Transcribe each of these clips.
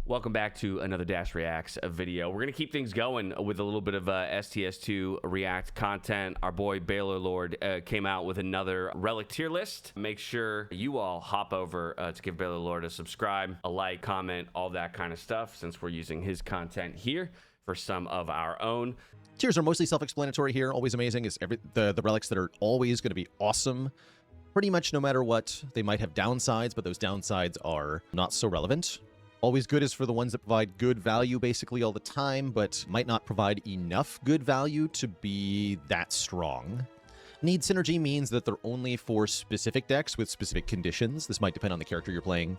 Welcome back to another Dash Reacts video. We're going to keep things going with a little bit of STS2 React content. Our boy Baylor Lord came out with another Relic tier list. Make sure you all hop over to give Baylor Lord a subscribe, a like, comment, all that kind of stuff, since we're using his content here for some of our own. Tiers are mostly self-explanatory here. Always amazing is the relics that are always going to be awesome. Pretty much no matter what. They might have downsides, but those downsides are not so relevant. Always good is for the ones that provide good value basically all the time, but might not provide enough good value to be that strong. Need synergy means that they're only for specific decks with specific conditions. This might depend on the character you're playing.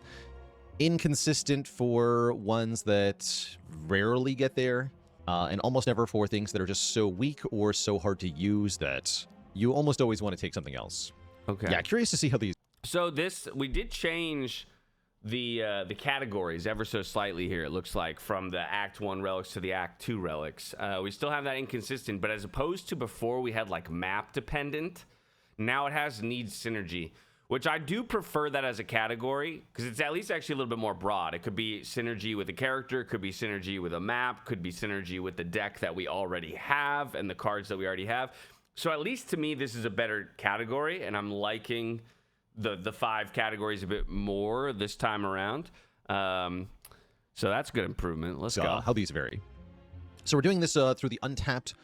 Inconsistent for ones that rarely get there, and almost never for things that are just so weak or so hard to use that you almost always want to take something else. Okay. Yeah, curious to see how these... So we did change the categories ever so slightly here, it looks like, from the Act 1 relics to the Act 2 relics. We still have that inconsistent, but as opposed to before we had like map dependent, now it has needs synergy, which I do prefer that as a category because it's at least actually a little bit more broad. It could be synergy with a character, could be synergy with a map, could be synergy with the deck that we already have and the cards that we already have. So at least to me, this is a better category, and I'm liking the 5 categories a bit more this time around. So that's a good improvement. Let's go. How these vary. So we're doing this through the untapped.gg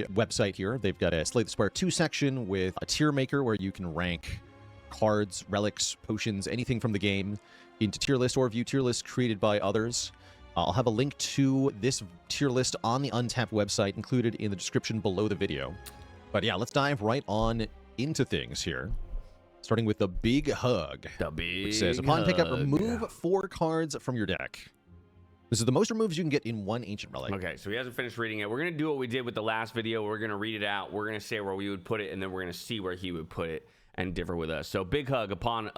website here. They've got a Slay the Spire 2 section with a tier maker where you can rank cards, relics, potions, anything from the game into tier list or view tier lists created by others. I'll have a link to this tier list on the Untapped website included in the description below the video. But yeah, let's dive right on into things here. Starting with the Big Hug, which says, upon pickup, remove 4 cards from your deck. This is the most removes you can get in one Ancient Relic. Okay, so he hasn't finished reading it. We're going to do what we did with the last video. We're going to read it out. We're going to say where we would put it, and then we're going to see where he would put it and differ with us. So Big Hug, upon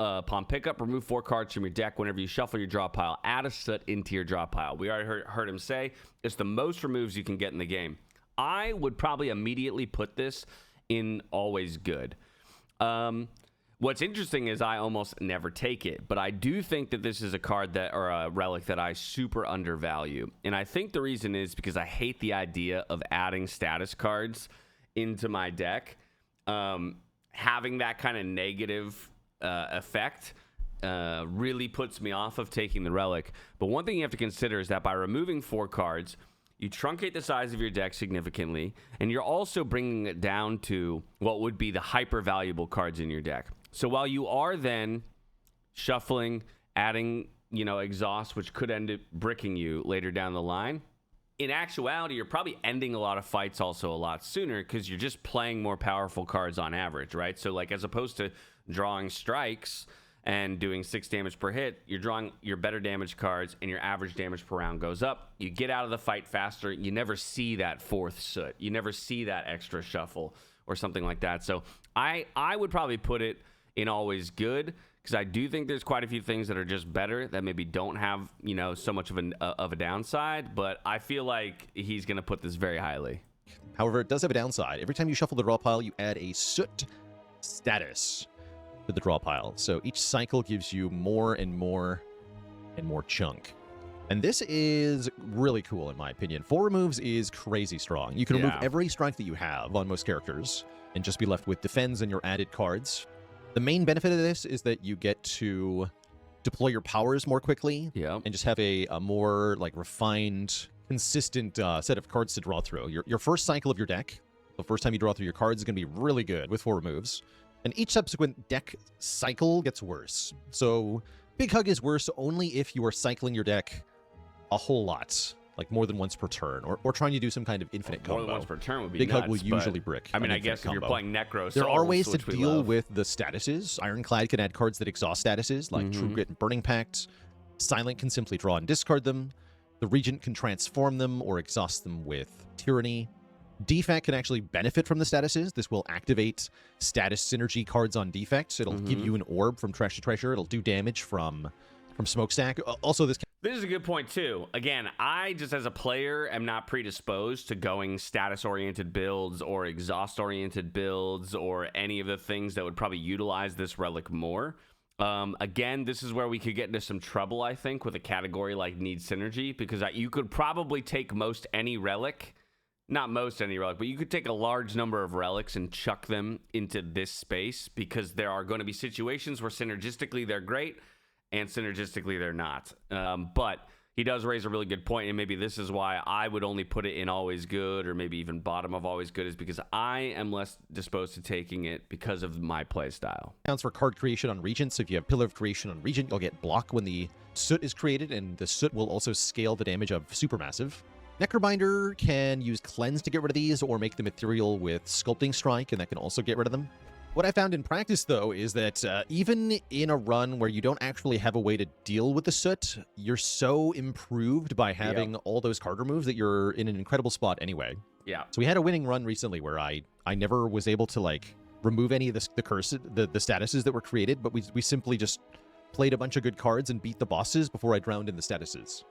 pickup, remove 4 cards from your deck. Whenever you shuffle your draw pile, add a soot into your draw pile. We already heard him say it's the most removes you can get in the game. I would probably immediately put this in always good. What's interesting is I almost never take it, but I do think that this is a card that, or a relic that I super undervalue. And I think the reason is because I hate the idea of adding status cards into my deck. Having that kind of negative effect really puts me off of taking the relic. But one thing you have to consider is that by removing 4 cards, you truncate the size of your deck significantly, and you're also bringing it down to what would be the hyper valuable cards in your deck. So while you are then shuffling, adding, exhaust, which could end up bricking you later down the line, in actuality, you're probably ending a lot of fights also a lot sooner because you're just playing more powerful cards on average, right? So like as opposed to drawing strikes and doing 6 damage per hit, you're drawing your better damage cards and your average damage per round goes up. You get out of the fight faster. You never see that 4th soot. You never see that extra shuffle or something like that. So I would probably put it in always good because I do think there's quite a few things that are just better that maybe don't have, so much of a downside, but I feel like he's going to put this very highly. However, it does have a downside. Every time you shuffle the draw pile, you add a soot status to the draw pile. So each cycle gives you more and more and more chunk. And this is really cool, in my opinion. 4 removes is crazy strong. You can remove every strike that you have on most characters and just be left with defense and your added cards. The main benefit of this is that you get to deploy your powers more quickly and just have a more like refined, consistent set of cards to draw through. Your first cycle of your deck, the first time you draw through your cards, is going to be really good with 4 removes. And each subsequent deck cycle gets worse. So Big Hug is worse only if you are cycling your deck a whole lot, like more than once per turn, or trying to do some kind of infinite combo. More than once per turn would be Big nuts, Hug will usually brick. I mean, I guess if you're playing Necro, there are ways to deal with the statuses. Ironclad can add cards that exhaust statuses, like True Grit and Burning Pact. Silent can simply draw and discard them. The Regent can transform them or exhaust them with Tyranny. Defect can actually benefit from the statuses. This will activate status synergy cards on defects. It'll give you an orb from Trash to Treasure. It'll do damage from Smokestack. Also, this is a good point too. Again, I just as a player am not predisposed to going status-oriented builds or exhaust-oriented builds or any of the things that would probably utilize this relic more. Again, this is where we could get into some trouble, I think, with a category like Need Synergy, because you could probably take most any relic, not most any relic, but you could take a large number of relics and chuck them into this space, because there are going to be situations where synergistically they're great and synergistically they're not. But he does raise a really good point, and maybe this is why I would only put it in always good, or maybe even bottom of always good, is because I am less disposed to taking it because of my play style. Counts for card creation on Regent, so if you have Pillar of Creation on Regent, you'll get block when the Soot is created, and the Soot will also scale the damage of Supermassive. Necrobinder can use Cleanse to get rid of these, or make them ethereal with Sculpting Strike, and that can also get rid of them. What I found in practice, though, is that even in a run where you don't actually have a way to deal with the Soot, you're so improved by having all those card removes that you're in an incredible spot anyway. Yeah. So we had a winning run recently where I never was able to, like, remove any of the statuses that were created, but we simply just played a bunch of good cards and beat the bosses before I drowned in the statuses.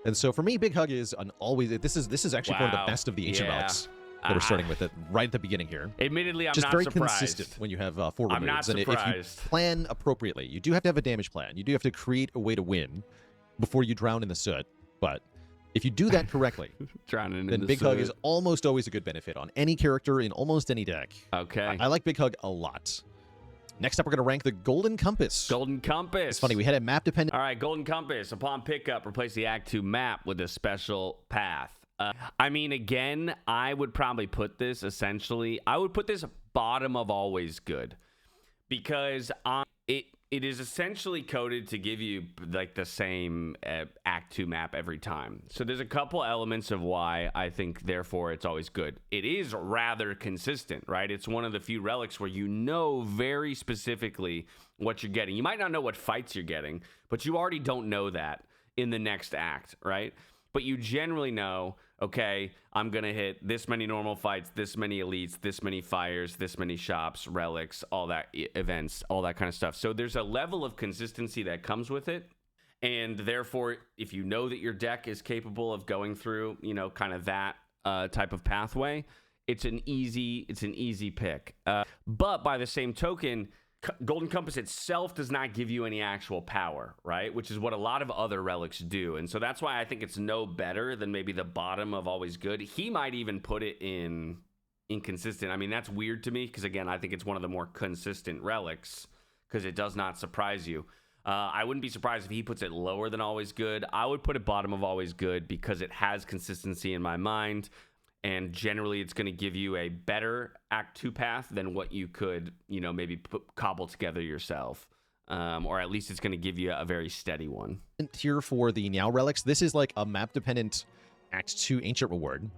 And so for me, Big Hug is an always... This is actually one of the best of the Ancient Relics that we're starting with it right at the beginning here. Admittedly, I'm just not very surprised. consistent when you have 4 removes. I'm not surprised. And if you plan appropriately, you do have to have a damage plan. You do have to create a way to win before you drown in the Soot. But if you do that correctly, then Big Hug is almost always a good benefit on any character in almost any deck. Okay. I like Big Hug a lot. Next up, we're going to rank the Golden Compass. Golden Compass. It's funny, we had a map dependent. All right, Golden Compass. Upon pickup, replace the Act 2 map with a special path. I mean, again, I would probably put this I would put this bottom of always good, because it is essentially coded to give you like the same Act 2 map every time. So there's a couple elements of why I think therefore it's always good. It is rather consistent, right? It's one of the few relics where you know very specifically what you're getting. You might not know what fights you're getting, but you already don't know that in the next act, right? But you generally know, okay, I'm going to hit this many normal fights, this many elites, this many fires, this many shops, relics, all that events, all that kind of stuff. So there's a level of consistency that comes with it. And therefore, if you know that your deck is capable of going through, you know, kind of that type of pathway, it's an easy pick. But by the same token, Golden Compass itself does not give you any actual power, right? Which is what a lot of other relics do. And so that's why I think it's no better than maybe the bottom of always good. He might even put it in inconsistent. I mean, that's weird to me because, again, I think it's one of the more consistent relics because it does not surprise you. I wouldn't be surprised if he puts it lower than always good. I would put it bottom of always good because it has consistency in my mind. And generally, it's going to give you a better Act 2 path than what you could, you know, maybe cobble together yourself. Or at least it's going to give you a very steady one. Here for the Now Relics, this is like a map-dependent Act 2 Ancient Reward.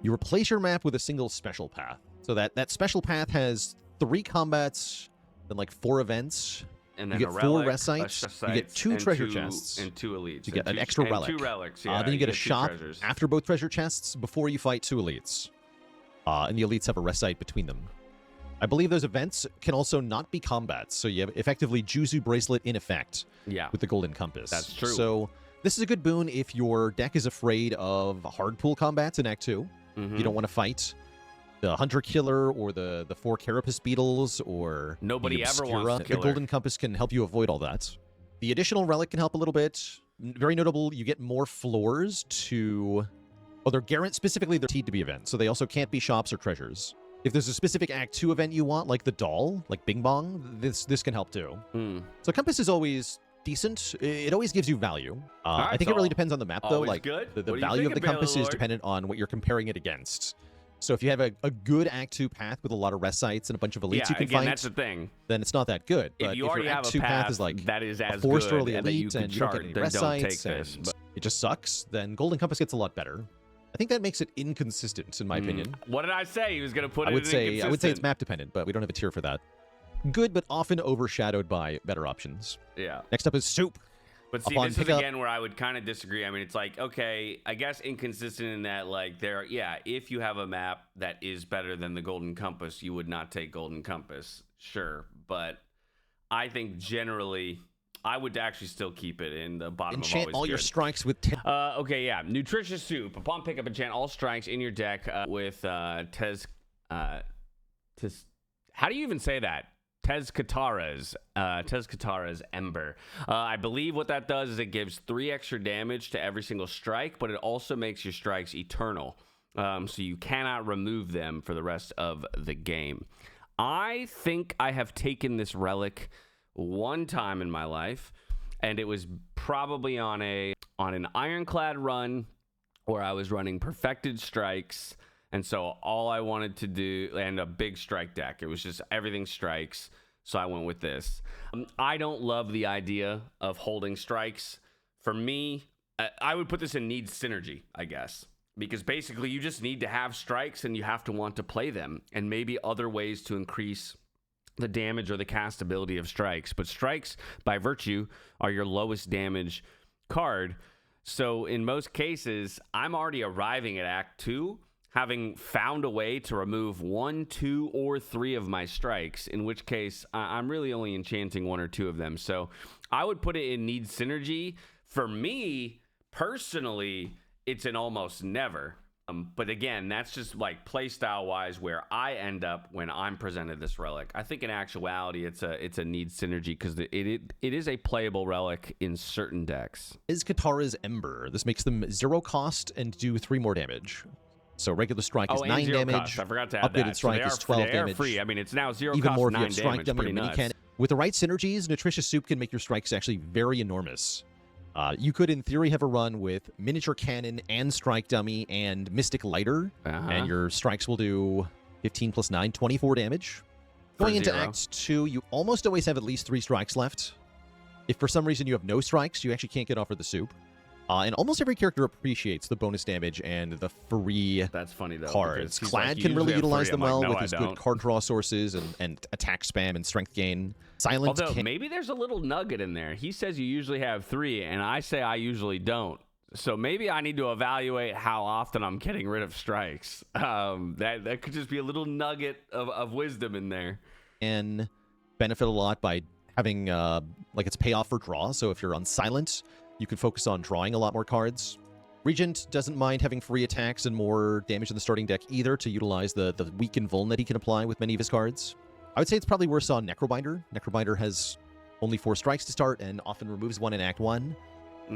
You replace your map with a single special path. So that special path has 3 combats, then like 4 events. And then you get 4 rest sites, you get 2 treasure chests, and 2 elites. You get an extra relic. 2 relics, yeah. Then you get a shop after both treasure chests before you fight 2 elites. And the elites have a rest site between them. I believe those events can also not be combats, so you have effectively Juzu Bracelet in effect with the Golden Compass. That's true. So this is a good boon if your deck is afraid of hard pool combats in Act 2. Mm-hmm. You don't want to fight the Hunter Killer or the 4 Carapace Beetles or nobody ever wants to kill The Golden Compass can help you avoid all that. The additional relic can help a little bit. Very notable, you get more floors to... Oh, they're specifically they're guaranteed to be events, so they also can't be shops or treasures. If there's a specific Act 2 event you want, like the doll, like Bing Bong, this can help too. So Compass is always decent. It always gives you value. I think it really depends on the map, though. Like the value of the Compass is dependent on what you're comparing it against. So if you have a good Act 2 path with a lot of rest sites and a bunch of elites you can fight, that's the thing. Then it's not that good. But if you already your have Act a 2 path is like that is as a 4-star good and that you elite can and you don't get any rest sites and it just sucks, then Golden Compass gets a lot better. I think that makes it inconsistent, in my opinion. What did I say? He was going to put I would say it's map dependent, but we don't have a tier for that. Good, but often overshadowed by better options. Yeah. Next up is Soup. But see, this is again where I would kind of disagree. I mean, it's like, okay, I guess inconsistent in that, like, if you have a map that is better than the Golden Compass, you would not take Golden Compass, sure. But I think generally, I would actually still keep it in the bottom of always Enchant all good. your strikes with... Okay, yeah. Nutritious Soup. Upon pickup, enchant all strikes in your deck with how do you even say that? Tezkatara's Ember. I believe what that does is it gives 3 extra damage to every single strike, but it also makes your strikes eternal. So you cannot remove them for the rest of the game. I think I have taken this relic one time in my life, and it was probably on an ironclad run where I was running perfected strikes. And so all I wanted to do, and a big strike deck, it was just everything strikes. So I went with this. I don't love the idea of holding strikes. For me, I would put this in needs synergy, I guess, because basically you just need to have strikes and you have to want to play them, and maybe other ways to increase the damage or the castability of strikes. But strikes, by virtue, are your lowest damage card. So in most cases, I'm already arriving at Act 2, having found a way to remove 1, 2, or 3 of my strikes, in which case I'm really only enchanting 1 or 2 of them. So I would put it in need synergy. For me, personally, it's an almost never. But again, that's just like playstyle wise where I end up when I'm presented this relic. I think in actuality, it's a need synergy because it is a playable relic in certain decks. Is Katara's Ember. This makes them 0 cost and do 3 more damage. So regular strike is 9 damage. Cost. I forgot to add upgraded that. strike is 12 damage. They are free. I mean, it's now 0 Even cost, more if 9 you have strike damage. dummy or Pretty mini nuts. cannon. With the right synergies, Nutritious Soup can make your strikes actually very enormous. You could, in theory, have a run with Miniature Cannon and Strike Dummy and Mystic Lighter, and your strikes will do 15 plus 9, 24 damage. Going into Act 2, you almost always have at least 3 strikes left. If for some reason you have no strikes, you actually can't get offered the soup. And almost every character appreciates the bonus damage and the free That's funny, though, cards. Clad like, can really utilize them well no, with his good card draw sources and attack spam and strength gain. Silence Although maybe there's a little nugget in there. He says you usually have 3, and I say I usually don't. So maybe I need to evaluate how often I'm getting rid of strikes. That could just be a little nugget of wisdom in there. And benefit a lot by having like its payoff for draw. So if you're on silent, you can focus on drawing a lot more cards. Regent doesn't mind having free attacks and more damage in the starting deck either to utilize the weaken vuln that he can apply with many of his cards. I would say it's probably worse on Necrobinder. Necrobinder has only 4 strikes to start and often removes 1 in Act 1.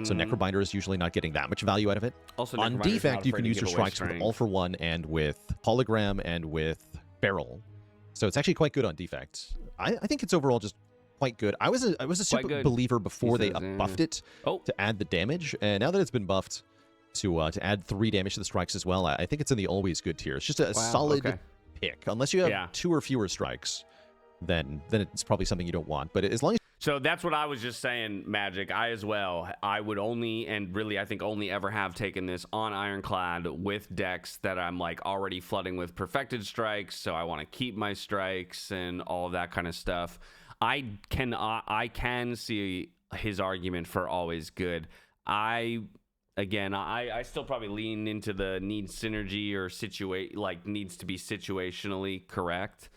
So Necrobinder is usually not getting that much value out of it. Also, on defect, you can use your strikes with All for One and with Hologram and with Barrel. So it's actually quite good on defect. I think it's overall just quite good. I was a super believer before they buffed it to add the damage, and now that it's been buffed to add 3 damage to the strikes as well, I think it's in the always good tier. It's just a solid pick. Unless you have 2 or fewer strikes, then it's probably something you don't want. But as long as So that's what I was just saying, Magic. I as well. I would only, and really I think only ever have taken this on Ironclad with decks that I'm like already flooding with perfected strikes, so I want to keep my strikes and all of that kind of stuff. I can see his argument for always good. I still probably lean into the need synergy or needs to be situationally correct.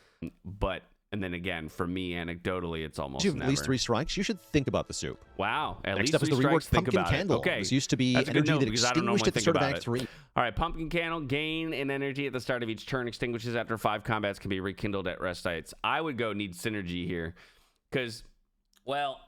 But, and then again, for me, anecdotally, it's almost you have never. at least 3 strikes, you should think about the soup. Wow. Next up is the reworked Pumpkin Candle. Okay. This used to be energy that extinguished at the start of Act 3. All right, Pumpkin Candle, gain in energy at the start of each turn, extinguishes after 5 combats, can be rekindled at rest sites. I would go need synergy here because, well,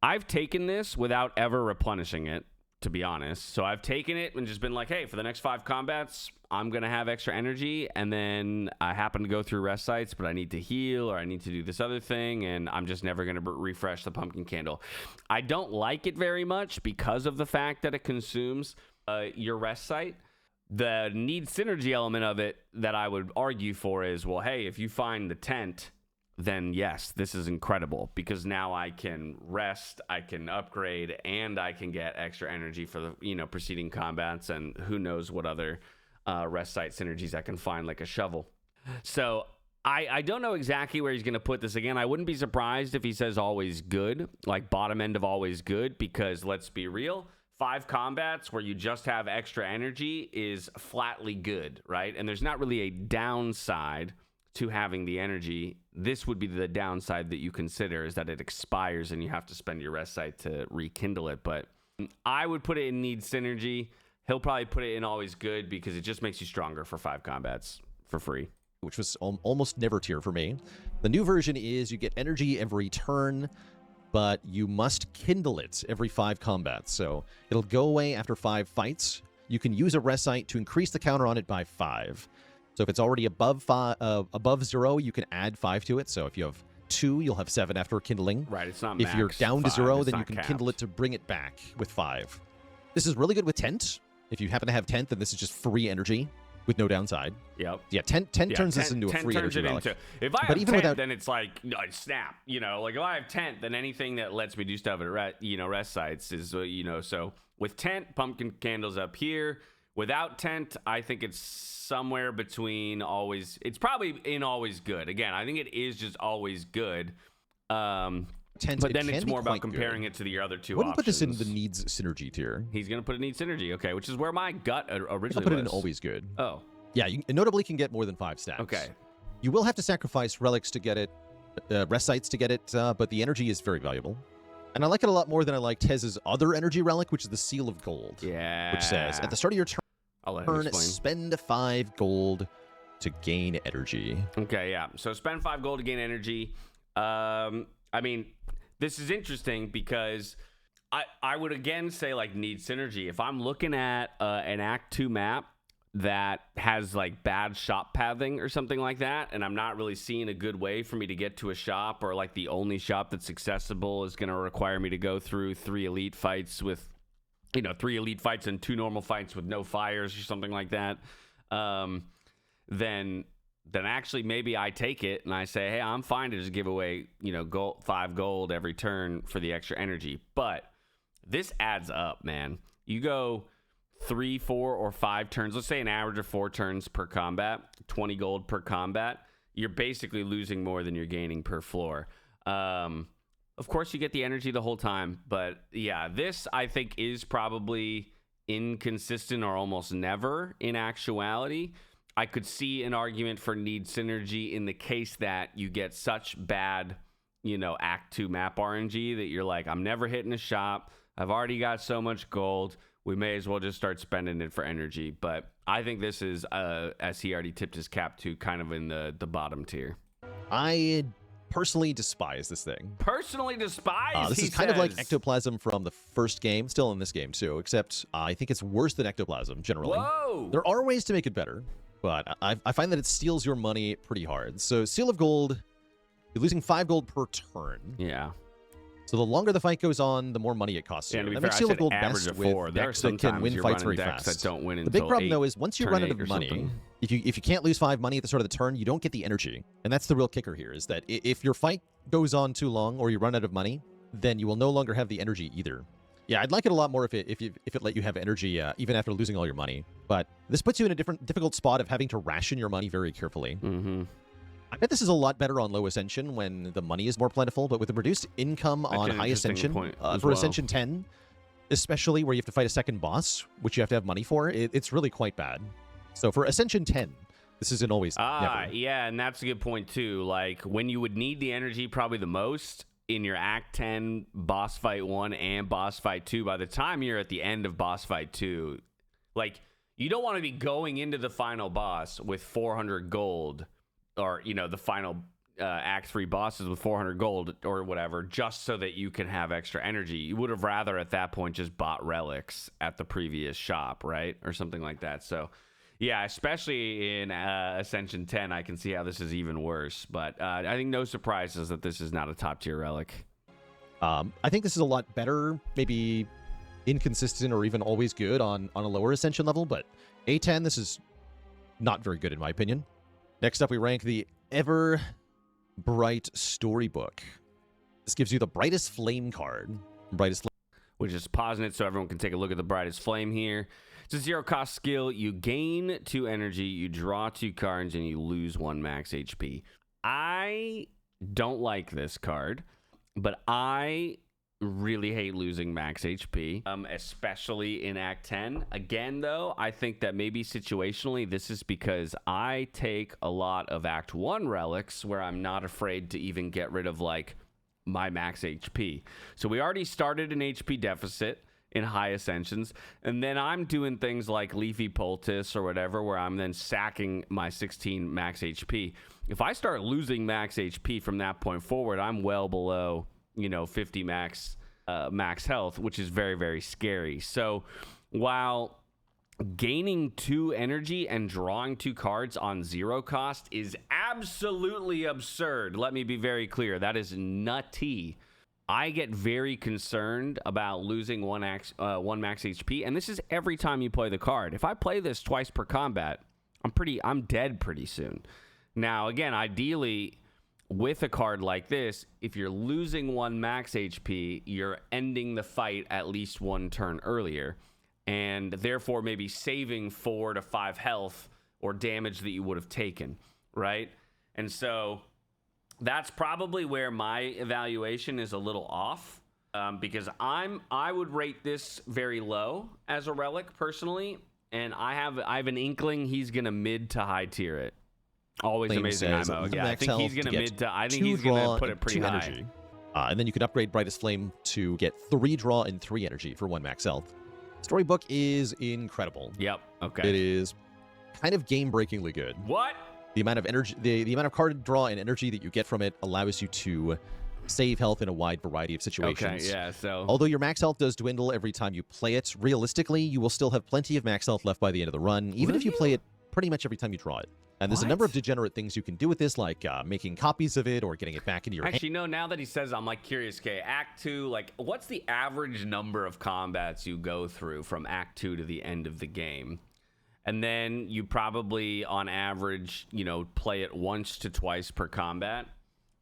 I've taken this without ever replenishing it, to be honest. So I've taken it and just been like, hey, for the next 5 combats, I'm going to have extra energy. And then I happen to go through rest sites, but I need to heal or I need to do this other thing. And I'm just never going to refresh the Pumpkin Candle. I don't like it very much because of the fact that it consumes your rest site. The need synergy element of it that I would argue for is, well, hey, if you find the tent, then yes, this is incredible because now I can rest, I can upgrade, and I can get extra energy for the preceding combats, and who knows what other rest site synergies I can find, like a shovel. So I don't know exactly where he's going to put this again. I wouldn't be surprised if he says always good, like bottom end of always good, because let's be real, 5 combats where you just have extra energy is flatly good, right? And there's not really a downside to having the energy. This would be the downside that you consider, is that it expires and you have to spend your rest site to rekindle it. But I would put it in need synergy. He'll probably put it in always good because it just makes you stronger for 5 combats for free. which was almost never tier for me. The new version is you get energy every turn, but you must kindle it every 5 combats. So it'll go away after 5 fights. You can use a Resite to increase the counter on it by 5. So if it's already above 0, you can add 5 to it. So if you have 2, you'll have 7 after kindling. Right, it's not If max you're down to 5, 0, it's then you not can capped. kindle it to bring it back with 5. This is really good with Tent. If you happen to have Tent, then this is just free energy with no downside. Yep. Yeah, 10 turns this into a 10 free turns energy it relic. into, if I But have even 10, without- then it's like, I snap, you know, like if I have 10, then anything that lets me do stuff at rest sites is, so with tent, pumpkin candles up here. Without tent, I think it's somewhere between always, it's probably in always good. Again, I think it is just always good. Tent, But it then can it's be more about quite good. comparing it to the other two Wouldn't options. put this in the needs synergy tier. He's going to put it needs synergy, okay, which is where my gut originally I'll put it in was. always good. Oh, Yeah, you notably can get more than 5 stacks. okay. You will have to sacrifice relics to get it, rest sites to get it, but the energy is very valuable. And I like it a lot more than I like Tez's other energy relic, which is the Seal of Gold. Yeah. Which says, at the start of your I'll let him turn, explain. spend 5 gold to gain energy. Okay, yeah. So spend 5 gold to gain energy. I mean, this is interesting because I would again say like need synergy. If I'm looking at an Act 2 map that has like bad shop pathing or something like that, and I'm not really seeing a good way for me to get to a shop, or like the only shop that's accessible is going to require me to go through 3 elite fights with, 3 elite fights and 2 normal fights with no fires or something like that, then actually maybe I take it and I say, hey, I'm fine to just give away, 5 gold every turn for the extra energy. But this adds up, man. You go 3, 4, or 5 turns, let's say an average of 4 turns per combat, 20 gold per combat, you're basically losing more than you're gaining per floor. Of course, you get the energy the whole time, but yeah, this I think is probably inconsistent or almost never in actuality. I could see an argument for need synergy in the case that you get such bad, Act 2 map RNG that you're like, I'm never hitting a shop. I've already got so much gold. We may as well just start spending it for energy. But I think this is, as he already tipped his cap to, kind of in the bottom tier. I personally despise this thing. Personally despise, This he is kind of like says. Ectoplasm from the first game, still in this game too, except I think it's worse than Ectoplasm generally. Whoa! There are ways to make it better, but I find that it steals your money pretty hard. So Seal of Gold, you're losing 5 gold per turn. Yeah. So the longer the fight goes on, the more money it costs you. Yeah, to be That fair, makes I Seal of said Gold average best of with 4. There are decks that can sometimes win you're fights running very decks fast. that don't win The big until problem 8, though is once you turn run out 8 of or money, something. if you can't lose 5 money at the start of the turn, you don't get the energy. And that's the real kicker here, is that if your fight goes on too long or you run out of money, then you will no longer have the energy either. Yeah, I'd like it a lot more if it let you have energy even after losing all your money. But this puts you in a difficult spot of having to ration your money very carefully. Mm-hmm. I bet this is a lot better on low Ascension when the money is more plentiful, but with the reduced income That's on an high interesting Ascension, point for as well. Ascension 10, especially where you have to fight a second boss, which you have to have money for, it's really quite bad. So for Ascension 10, this isn't always never. Yeah, and that's a good point too. Like when you would need the energy probably the most in your Act 10 boss fight 1 and boss fight 2, by the time you're at the end of boss fight 2, like you don't want to be going into the final boss with 400 gold, or the final Act 3 bosses with 400 gold or whatever, just so that you can have extra energy. You would have rather at that point just bought relics at the previous shop, right? Or something like that. So yeah, especially in Ascension 10, I can see how this is even worse. But I think no surprises that this is not a top tier relic. I think this is a lot better, maybe inconsistent or even always good on a lower Ascension level, but A10, this is not very good in my opinion. Next up, we rank the Ever Bright Storybook. This gives you the Brightest Flame card. We're just pausing it so everyone can take a look at the Brightest Flame here. It's a 0 cost skill. You gain 2 energy, you draw 2 cards, and you lose 1 max HP. I don't like this card, but I really hate losing max HP, especially in Act 10. Again, though, I think that maybe situationally, this is because I take a lot of Act 1 relics where I'm not afraid to even get rid of, like, my max HP. So we already started an HP deficit. in high ascensions. And then I'm doing things like Leafy Poultice or whatever, where I'm then sacking my 16 max HP. If I start losing max HP from that point forward, I'm well below, 50 max health, which is very, very scary. So while gaining 2 energy and drawing 2 cards on 0 cost is absolutely absurd, let me be very clear. That is nutty. I get very concerned about losing one max HP, and this is every time you play the card. If I play this twice per combat, I'm dead pretty soon. Now, again, ideally, with a card like this, if you're losing 1 max HP, you're ending the fight at least 1 turn earlier, and therefore maybe saving 4 to 5 health or damage that you would have taken, right? And so that's probably where my evaluation is a little off, because I would rate this very low as a relic personally, and I have an inkling he's gonna mid to high tier it. Always amazing IMO. Yeah, I think he's gonna put it pretty high. Energy. And then you can upgrade Brightest Flame to get 3 draw and 3 energy for 1 max health. Storybook is incredible. Yep. Okay. It is kind of game-breakingly good. What? The amount of energy, the amount of card draw and energy that you get from it allows you to save health in a wide variety of situations. Okay, yeah, so although your max health does dwindle every time you play it, realistically, you will still have plenty of max health left by the end of the run, even if you play it pretty much every time you draw it. And there's a number of degenerate things you can do with this, like making copies of it or getting it back into your Actually, no, now that he says, I'm like curious, okay, Act 2, like, what's the average number of combats you go through from Act 2 to the end of the game? And then you probably, on average, play it once to twice per combat.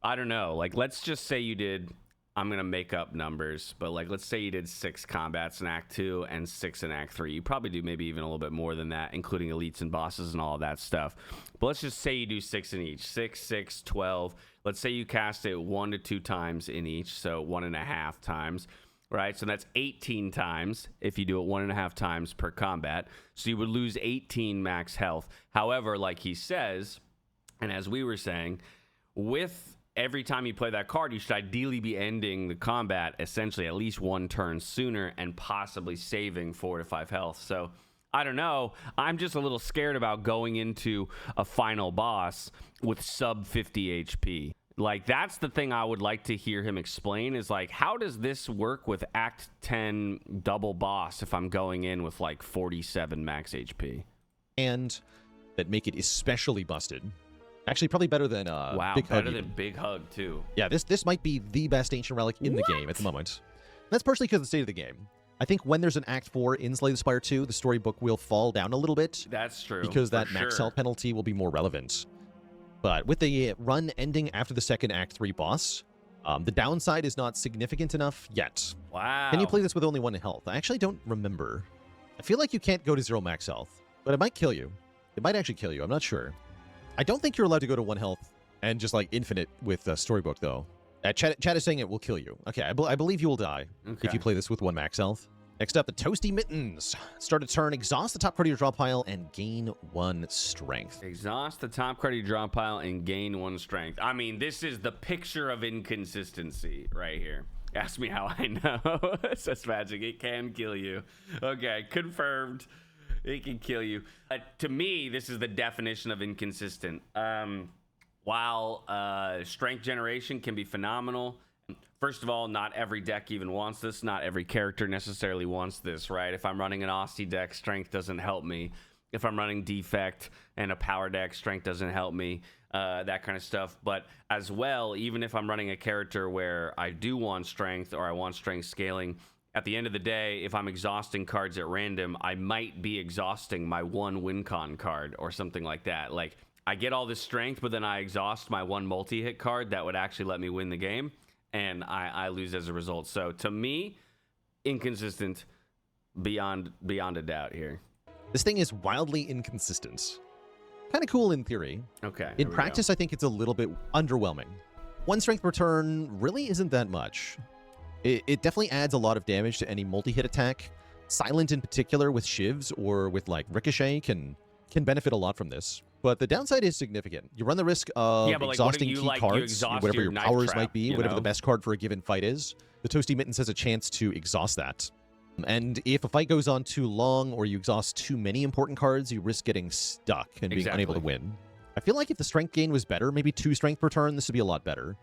I don't know. Like, let's just say you did, I'm going to make up numbers, but like, let's say you did 6 combats in Act 2 and 6 in Act 3. You probably do maybe even a little bit more than that, including elites and bosses and all of that stuff. But let's just say you do 6 in each. 6, 6, 12. Let's say you cast it 1 to 2 times in each, so 1.5 times. Right, so that's 18 times if you do it 1.5 times per combat. So you would lose 18 max health. However, like he says, and as we were saying, with every time you play that card, you should ideally be ending the combat essentially at least 1 turn sooner and possibly saving 4 to 5 health. So I don't know. I'm just a little scared about going into a final boss with sub 50 HP. Like, that's the thing I would like to hear him explain is, like, how does this work with Act 10 double boss if I'm going in with, like, 47 max HP? And that make it especially busted. Actually, probably better than Big Hug. Better than Big Hug, too. Yeah, this might be the best Ancient Relic in the game at the moment. And that's partially because of the state of the game. I think when there's an Act 4 in Slay the Spire 2, the storybook will fall down a little bit. That's true. Because that max health penalty will be more relevant. But with the run ending after the second Act 3 boss, the downside is not significant enough yet. Wow. Can you play this with only 1 health? I actually don't remember. I feel like you can't go to 0 max health, but it might kill you. It might actually kill you. I'm not sure. I don't think you're allowed to go to 1 health and just, like, infinite with Storybook, though. Chat is saying it will kill you. Okay, I believe you will die if you play this with 1 max health. Next up, the Toasty Mittens. Start a turn, exhaust the top card of your draw pile, and gain 1 strength. Exhaust the top card of your draw pile and gain 1 strength. I mean, this is the picture of inconsistency right here. Ask me how I know. Says Magic. It can kill you. Okay, confirmed. It can kill you. To me, this is the definition of inconsistent. While strength generation can be phenomenal, first of all, not every deck even wants this. Not every character necessarily wants this, right? If I'm running an Aussie deck, strength doesn't help me. If I'm running defect and a power deck, strength doesn't help me. That kind of stuff. But as well, even if I'm running a character where I do want strength or I want strength scaling, at the end of the day, if I'm exhausting cards at random, I might be exhausting my 1 win con card or something like that. Like, I get all this strength, but then I exhaust my 1 multi-hit card that would actually let me win the game. And I lose as a result. So to me, inconsistent beyond a doubt here. This thing is wildly inconsistent. Kind of cool in theory. Okay. In practice, I think it's a little bit underwhelming. 1 strength per turn really isn't that much. It definitely adds a lot of damage to any multi-hit attack. Silent in particular with shivs or with like Ricochet can benefit a lot from this. But the downside is significant. You run the risk of exhausting key cards, whatever your powers might be, whatever the best card for a given fight is. The Toasty Mittens has a chance to exhaust that. And if a fight goes on too long or you exhaust too many important cards, you risk getting stuck and being unable to win. I feel like if the strength gain was better, maybe 2 strength per turn, this would be a lot better.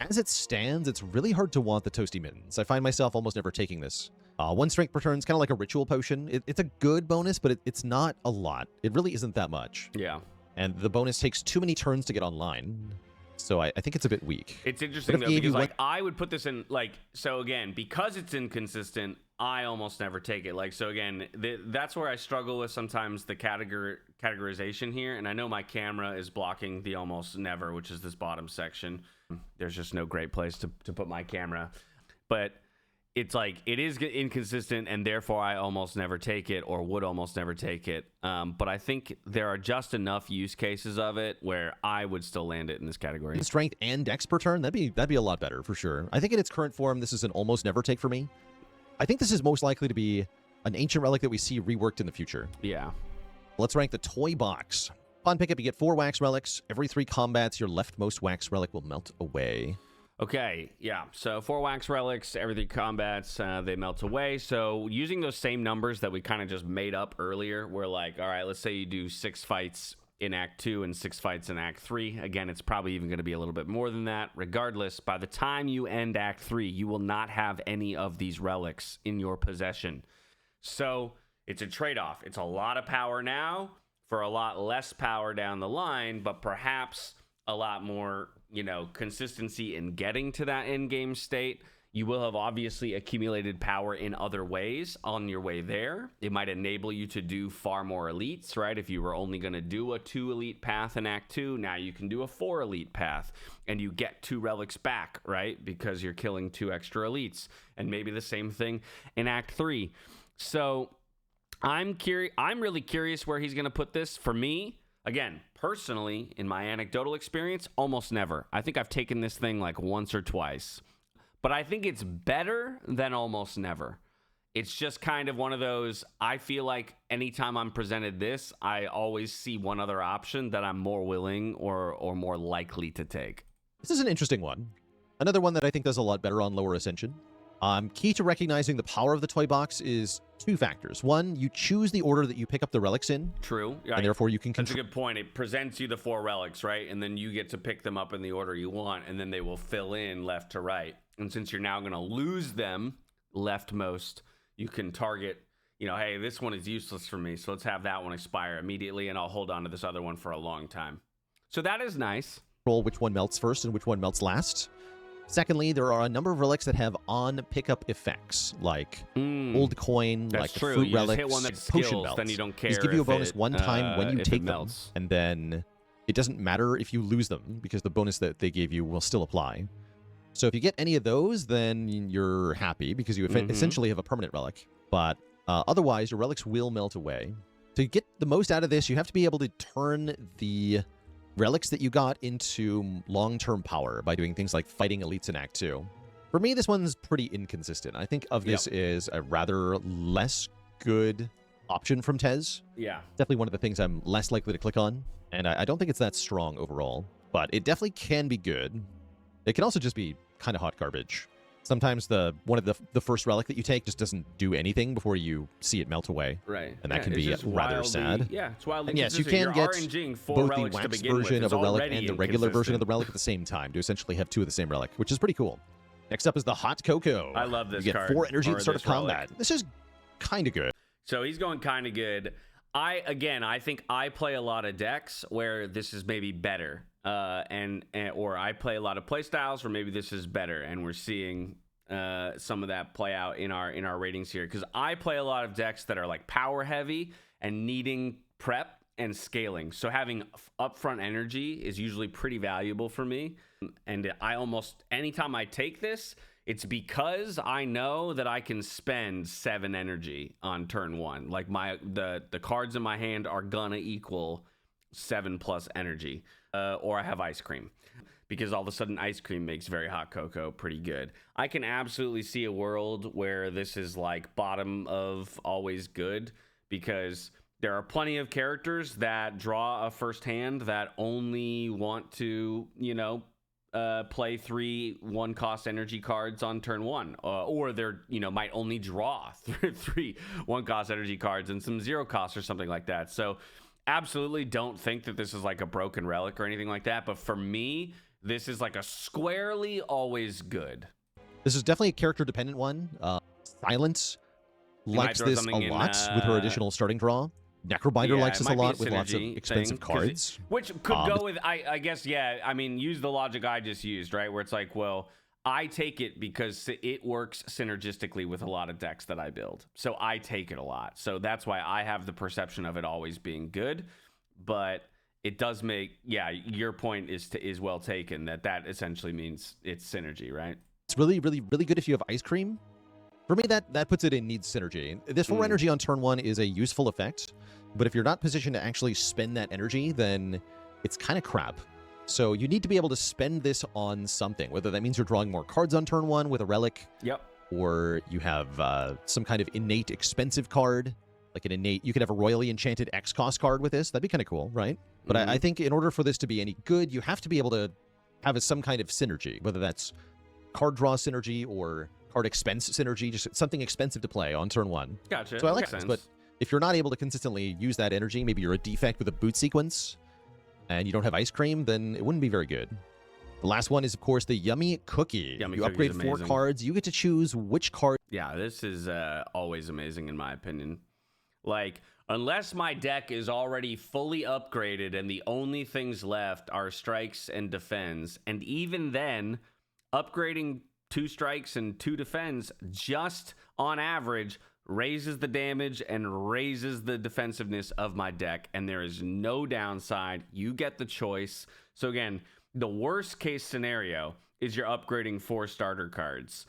As it stands, it's really hard to want the Toasty Mittens. I find myself almost never taking this. 1 strength per turn is kind of like a ritual potion. It's a good bonus, but it's not a lot. It really isn't that much. Yeah. And the bonus takes too many turns to get online. So I think it's a bit weak. It's interesting, though, because like I would put this in, like, so again, because it's inconsistent, I almost never take it. Like, so again, that's where I struggle with sometimes the categorization here. And I know my camera is blocking the almost never, which is this bottom section. There's just no great place to put my camera. But it's like, it is inconsistent, and therefore I almost never take it, or would almost never take it. But I think there are just enough use cases of it where I would still land it in this category. Strength and dex per turn, that'd be a lot better for sure. I think in its current form, this is an almost never take for me. I think this is most likely to be an ancient relic that we see reworked in the future. Yeah. Let's rank the toy box. Upon pickup, you get 4 wax relics. Every 3 combats, your leftmost wax relic will melt away. Okay, yeah. So 4 wax relics, every 3 combats, they melt away. So using those same numbers that we kind of just made up earlier, we're like, all right, let's say you do 6 fights in Act 2 and 6 fights in Act 3. Again, it's probably even going to be a little bit more than that. Regardless, by the time you end Act 3, you will not have any of these relics in your possession. So it's a trade-off. It's a lot of power now for a lot less power down the line, but perhaps a lot more, consistency in getting to that end game state. You will have obviously accumulated power in other ways on your way there. It might enable you to do far more elites, right? If you were only going to do a 2 elite path in Act 2, now you can do a 4 elite path, and you get 2 relics back, right? Because you're killing 2 extra elites, and maybe the same thing in Act 3. So I'm really curious where he's going to put this. For me, again, personally, in my anecdotal experience, almost never. I think I've taken this thing like once or twice. But I think it's better than almost never. It's just kind of one of those, I feel like anytime I'm presented this, I always see one other option that I'm more willing or more likely to take. This is an interesting one. Another one that I think does a lot better on lower ascension. Key to recognizing the power of the toy box is 2 factors. 1, you choose the order that you pick up the relics in. True. And therefore you can That's a good point. It presents you the 4 relics, right? And then you get to pick them up in the order you want, and then they will fill in left to right. And since you're now going to lose them leftmost, you can target, hey, this one is useless for me, so let's have that one expire immediately, and I'll hold on to this other one for a long time. So that is nice. Control which one melts first and which one melts last. Secondly, there are a number of relics that have on-pickup effects, like old coin, like the fruit relics, hit one that potion skills, belts. then you don't care. These give you a bonus one time when you take them, melts. And then it doesn't matter if you lose them, because the bonus that they gave you will still apply. So if you get any of those, then you're happy, because you essentially have a permanent relic. But otherwise, your relics will melt away. To get the most out of this, you have to be able to turn the relics that you got into long-term power by doing things like fighting elites in Act 2. For me, this one's pretty inconsistent. I think of this is a rather less good option from Tez. Yeah. Definitely one of the things I'm less likely to click on, and I don't think it's that strong overall. But it definitely can be good. It can also just be kind of hot garbage. Sometimes one of the first relic that you take just doesn't do anything before you see it melt away. Right. And that can be rather sad. Yeah, it's wildly and yes, you can get both the wax version of a relic and the regular version of the relic at the same time to essentially have 2 of the same relic, which is pretty cool. Next up is the Hot Cocoa. I love this You get card. 4 energy at the start of combat. Relic. This is kind of good. So he's going kind of good. I think I play a lot of decks where this is maybe better. Or I play a lot of play styles where maybe this is better, and we're seeing some of that play out in our ratings here, because I play a lot of decks that are like power heavy and needing prep and scaling. So having upfront energy is usually pretty valuable for me. And I almost anytime I take this, it's because I know that I can spend 7 energy on turn 1. Like the cards in my hand are gonna equal 7+ energy, or I have ice cream. Because all of a sudden ice cream makes very hot cocoa pretty good. I can absolutely see a world where this is like bottom of always good, because there are plenty of characters that draw a first hand that only want to, play 3 1-cost energy cards on turn 1, or they're might only draw 3 1-cost energy cards and some 0-cost or something like that. So absolutely don't think that this is like a broken relic or anything like that, but for me this is like a squarely always good. This is definitely a character dependent one. Silence likes this a lot with her additional starting draw. Necrobinder likes this a lot with lots of expensive cards. Which could go with, I guess, yeah, I mean, use the logic I just used, right? Where it's like, well, I take it because it works synergistically with a lot of decks that I build. So I take it a lot. So that's why I have the perception of it always being good. But it does make, yeah, your point is well taken, that essentially means it's synergy, right? It's really, really, really good if you have Ice Cream. For me, that puts it in needs synergy. This 4 energy on turn 1 is a useful effect, but if you're not positioned to actually spend that energy, then it's kind of crap. So you need to be able to spend this on something, whether that means you're drawing more cards on turn 1 with a relic, or you have some kind of innate expensive card, like an innate, you could have a royally enchanted X-cost card with this. That'd be kind of cool, right? But I think in order for this to be any good, you have to be able to have some kind of synergy, whether that's card draw synergy or card expense synergy, just something expensive to play on turn 1. Gotcha. So I like this, but if you're not able to consistently use that energy, maybe you're a defect with a boot sequence, and you don't have Ice Cream, then it wouldn't be very good. The last one is, of course, the Yummy Cookie. You upgrade 4 cards. You get to choose which card. Yeah, this is always amazing in my opinion. Like, unless my deck is already fully upgraded and the only things left are strikes and defends, and even then, upgrading 2 strikes and 2 defends just on average raises the damage and raises the defensiveness of my deck, and there is no downside. You get the choice. So again, the worst case scenario is you're upgrading 4 starter cards,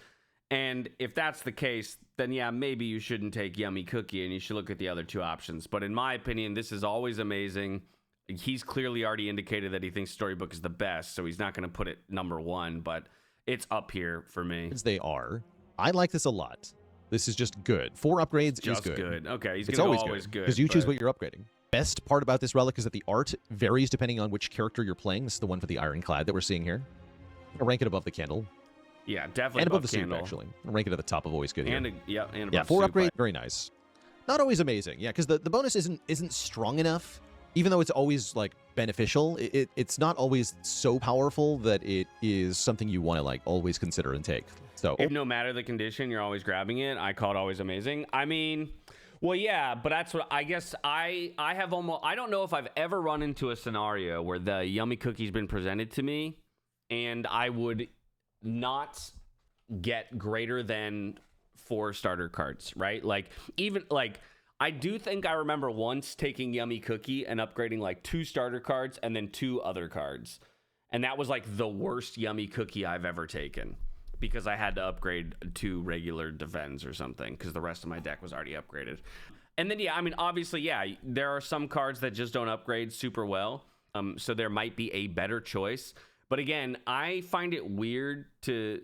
and if that's the case, then yeah, maybe you shouldn't take Yummy Cookie and you should look at the other 2 options. But in my opinion, this is always amazing. He's clearly already indicated that he thinks Storybook is the best, so he's not going to put it number 1, but it's up here for me. They are. I like this a lot. This is just good. 4 upgrades is good. Okay, he's going to go always good. Because you choose what you're upgrading. Best part about this relic is that the art varies depending on which character you're playing. This is the one for the Ironclad that we're seeing here. I'll rank it above the candle. Yeah, definitely and above the suit, actually. I'll rank it at the top of always good here. And above 4 suit, upgrade, very nice. Not always amazing. Yeah, because the bonus isn't strong enough. Even though it's always like beneficial, it's not always so powerful that it is something you want to like always consider and take. So if no matter the condition, you're always grabbing it. I call it always amazing. I mean, well, yeah, but that's what I guess I have almost. I don't know if I've ever run into a scenario where the Yummy Cookie's been presented to me, and I would not get greater than 4 starter cards, right? Like even like. I do think I remember once taking Yummy Cookie and upgrading like 2 starter cards and then 2 other cards. And that was like the worst Yummy Cookie I've ever taken because I had to upgrade 2 regular defends or something because the rest of my deck was already upgraded. And then, yeah, I mean, obviously, yeah, there are some cards that just don't upgrade super well. So there might be a better choice. But again, I find it weird to...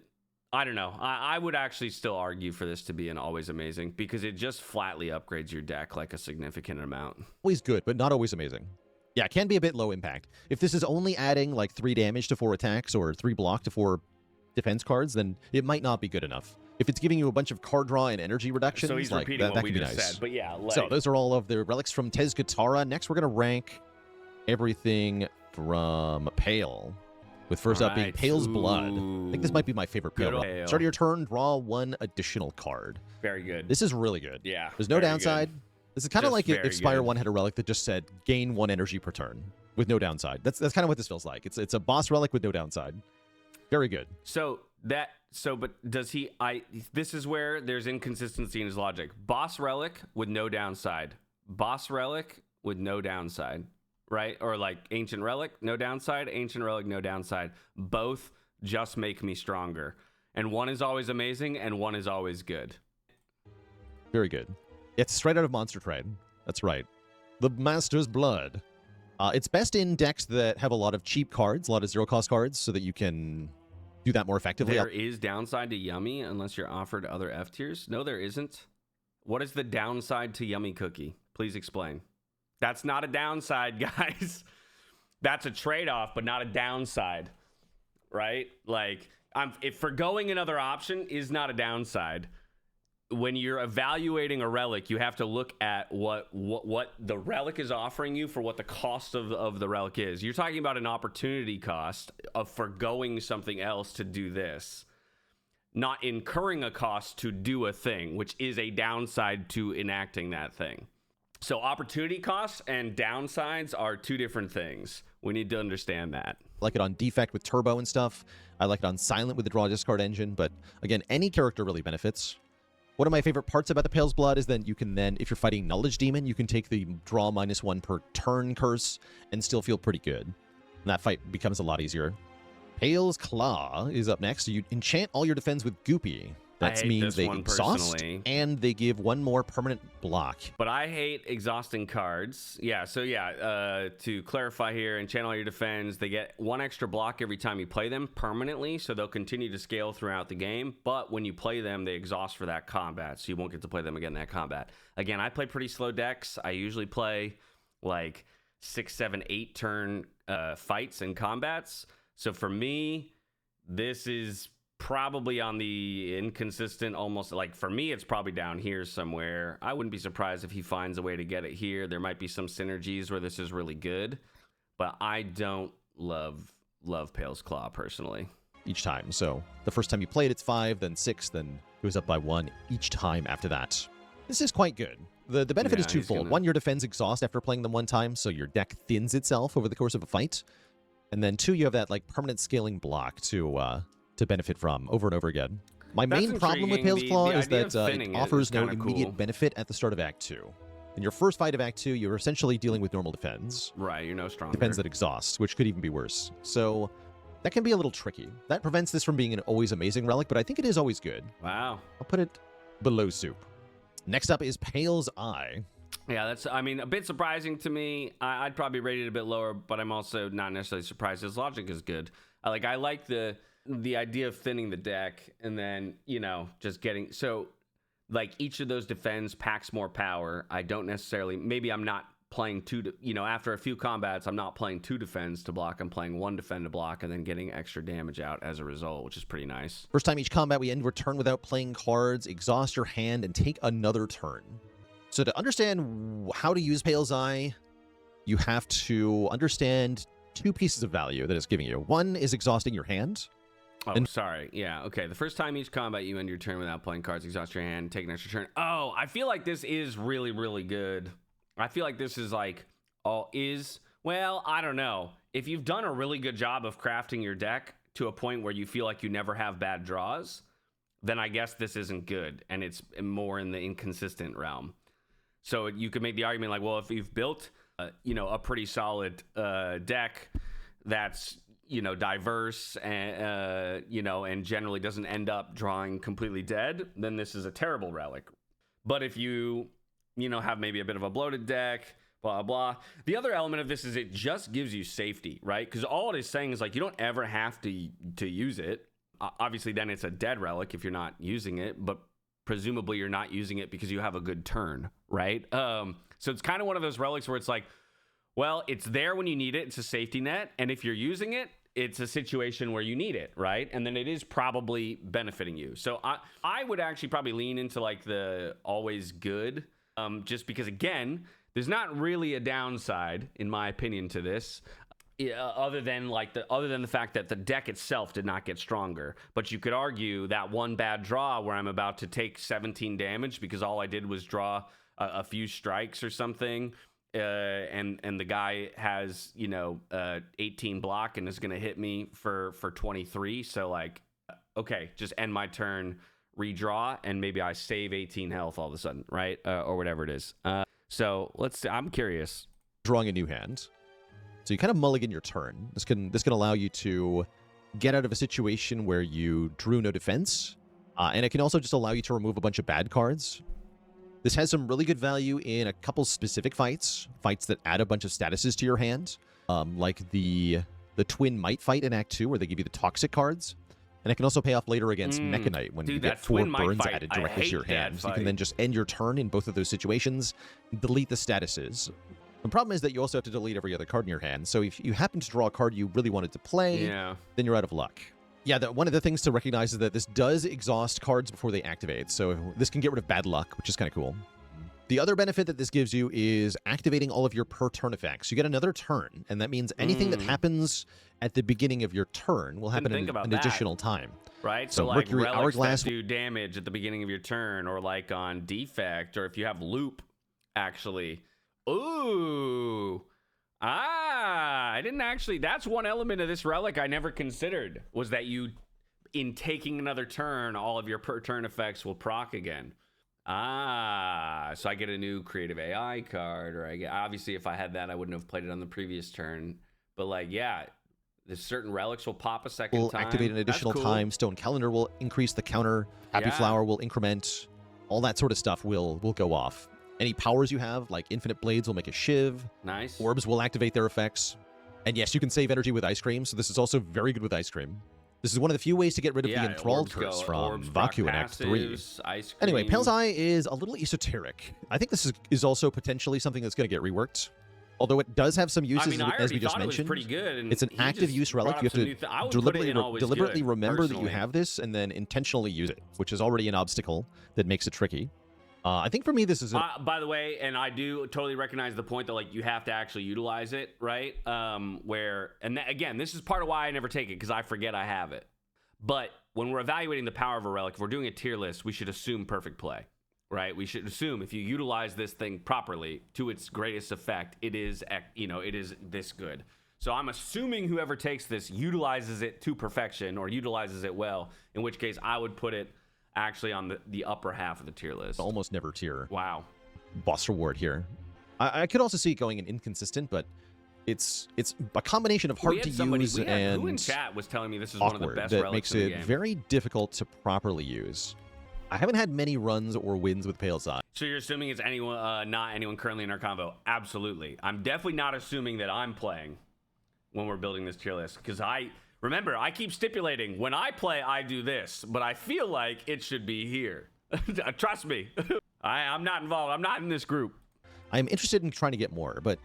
I don't know. I would actually still argue for this to be an always amazing because it just flatly upgrades your deck like a significant amount. Always good, but not always amazing. Yeah, it can be a bit low impact. If this is only adding like 3 damage to 4 attacks or 3 block to 4 defense cards, then it might not be good enough. If it's giving you a bunch of card draw and energy reductions, so he's like, repeating what we could be just nice. said. But yeah, like... So those are all of the relics from Tezgatara. Next, we're going to rank everything from Pale. With first up being Pale's Blood. I think this might be my favorite Pale. Start of your turn, draw 1 additional card. Very good. This is really good. Yeah. There's no downside. This is kind of like if Spire 1 had a relic that just said gain 1 energy per turn with no downside. That's kind of what this feels like. It's a boss relic with no downside. Very good. But does he... This is where there's inconsistency in his logic. Boss relic with no downside. Boss relic with no downside. Right? Or like Ancient Relic, no downside. Ancient Relic, no downside. Both just make me stronger. And one is always amazing, and one is always good. Very good. It's straight out of Monster Trade. That's right. The Master's Blood. It's best in decks that have a lot of cheap cards, a lot of 0-cost cards, so that you can do that more effectively. There is downside to Yummy unless you're offered other F tiers? No, there isn't. What is the downside to Yummy Cookie? Please explain. That's not a downside, guys. That's a trade-off, but not a downside. right? Like, if forgoing another option is not a downside. When you're evaluating a relic, you have to look at what the relic is offering you for what the cost of the relic is. You're talking about an opportunity cost of forgoing something else to do this, not incurring a cost to do a thing, which is a downside to enacting that thing. So opportunity costs and downsides are two different things. We need to understand that. I like it on defect with turbo and stuff. I like it on silent with the draw discard engine. But again, any character really benefits. One of my favorite parts about the Pale's Blood is that you can then, if you're fighting Knowledge Demon, you can take the draw -1 per turn curse and still feel pretty good. And that fight becomes a lot easier. Pale's Claw is up next. So you enchant all your defense with Goopy. That means they exhaust, personally. and they give one more permanent block. But I hate exhausting cards. Yeah, so yeah, to clarify here, enchant all your defense, they get one extra block every time you play them permanently, so they'll continue to scale throughout the game, but when you play them, they exhaust for that combat, so you won't get to play them again in that combat. Again, I play pretty slow decks. I usually play like 6, 7, 8 turn fights and combats, so for me, this is probably on the inconsistent, almost like for me it's probably down here somewhere. I wouldn't be surprised if he finds a way to get it here. There might be some synergies where this is really good, but I don't love Pale's Claw personally. Each time. So the first time you play it, it's 5, then 6, then it goes up by 1 each time after that. This is quite good. The benefit is twofold. One, your defense exhaust after playing them one time, so your deck thins itself over the course of a fight. And then 2, you have that like permanent scaling block to benefit from over and over again. My main problem with Pale's Claw is that it offers no immediate benefit at the start of Act 2. In your first fight of Act 2, you're essentially dealing with normal defense. Right, you're no stronger. Defense that exhausts, which could even be worse. So that can be a little tricky. That prevents this from being an always amazing relic, but I think it is always good. Wow. I'll put it below soup. Next up is Pale's Eye. Yeah, that's, I mean, a bit surprising to me. I'd probably rate it a bit lower, but I'm also not necessarily surprised. His logic is good. I like the idea of thinning the deck and then, you know, just getting, so like each of those defends packs more power. I don't necessarily, maybe I'm not playing after a few combats, I'm not playing 2 defends to block. I'm playing 1 defend to block and then getting extra damage out as a result, which is pretty nice. First time each combat, we end your turn without playing cards, exhaust your hand, and take another turn. So to understand how to use Pale's Eye, you have to understand 2 pieces of value that it's giving you. One is exhausting your hand. Oh, sorry. Yeah, okay. The first time each combat, you end your turn without playing cards, exhaust your hand, take an extra turn. Oh, I feel like this is really, really good. I feel like this is like, well, I don't know. If you've done a really good job of crafting your deck to a point where you feel like you never have bad draws, then I guess this isn't good, and it's more in the inconsistent realm. So you could make the argument like, well, if you've built, a pretty solid deck that's, diverse and, and generally doesn't end up drawing completely dead, then this is a terrible relic. But if you, have maybe a bit of a bloated deck, blah, blah. The other element of this is it just gives you safety, right? Because all it is saying is like, you don't ever have to use it. Obviously, then it's a dead relic if you're not using it, but presumably you're not using it because you have a good turn, right? So it's kind of one of those relics where it's like, well, it's there when you need it. It's a safety net. And if you're using it, it's a situation where you need it, right? And then it is probably benefiting you. So I would actually probably lean into like the always good, just because, again, there's not really a downside, in my opinion, to this. Other than the fact that the deck itself did not get stronger. But you could argue that one bad draw where I'm about to take 17 damage because all I did was draw a few strikes or something, and the guy has 18 block and is going to hit me for 23. So like, okay, just end my turn, redraw, and maybe I save 18 health all of a sudden, right? Or whatever it is. So I'm curious. Drawing a new hand. So you kind of mulligan your turn. This can allow you to get out of a situation where you drew no defense, and it can also just allow you to remove a bunch of bad cards. This has some really good value in a couple specific fights that add a bunch of statuses to your hand, like the Twin Might fight in Act 2, where they give you the toxic cards. And it can also pay off later against Mechanite when you get 4 burns added directly to your hand. So you can then just end your turn in both of those situations, delete the statuses. The problem is that you also have to delete every other card in your hand. So if you happen to draw a card you really wanted to play, then you're out of luck. Yeah, one of the things to recognize is that this does exhaust cards before they activate. So this can get rid of bad luck, which is kind of cool. The other benefit that this gives you is activating all of your per turn effects. You get another turn, and that means anything that happens at the beginning of your turn will happen in an additional time. Right? So like Mercury relics Hourglass that do damage at the beginning of your turn, or like on defect, or if you have loop, actually. Ooh. I didn't actually. That's one element of this relic I never considered, was that you, in taking another turn, all of your per turn effects will proc again. So I get a new creative AI card, or I get, obviously if I had that, I wouldn't have played it on the previous turn. But like, yeah, there's certain relics will pop a second time. Will activate an additional time. Stone Calendar will increase the counter. Happy Flower will increment. All that sort of stuff will go off. Any powers you have, like Infinite Blades, will make a shiv. Nice. Orbs will activate their effects. And yes, you can save energy with Ice Cream, so this is also very good with Ice Cream. This is one of the few ways to get rid of the Enthralled Curse from Vaku in Act 3. Anyway, Pale's Eye is a little esoteric. I think this is also potentially something that's going to get reworked. Although it does have some uses, as we just mentioned. Pretty good, and it's an active use relic. You have to deliberately remember that you have this and then intentionally use it, which is already an obstacle that makes it tricky. I think for me, this is... by the way, and I do totally recognize the point that like you have to actually utilize it, right? Again, this is part of why I never take it, because I forget I have it. But when we're evaluating the power of a relic, if we're doing a tier list, we should assume perfect play, right? We should assume if you utilize this thing properly to its greatest effect, it is this good. So I'm assuming whoever takes this utilizes it to perfection or utilizes it well, in which case I would put it actually on the upper half of the tier list. Almost never tier. Wow. Boss reward here. I could also see it going in inconsistent, but it's a combination of hard to use and who in chat was telling me this is one of the best that relics makes in the it game. very difficult to properly use. I haven't had many runs or wins with Pale's Eye. So you're assuming it's anyone, not anyone currently in our convo? Absolutely. I'm definitely not assuming that I'm playing when we're building this tier list, because remember, I keep stipulating, when I play, I do this, but I feel like it should be here. Trust me. I'm not involved. I'm not in this group. I'm interested in trying to get more, but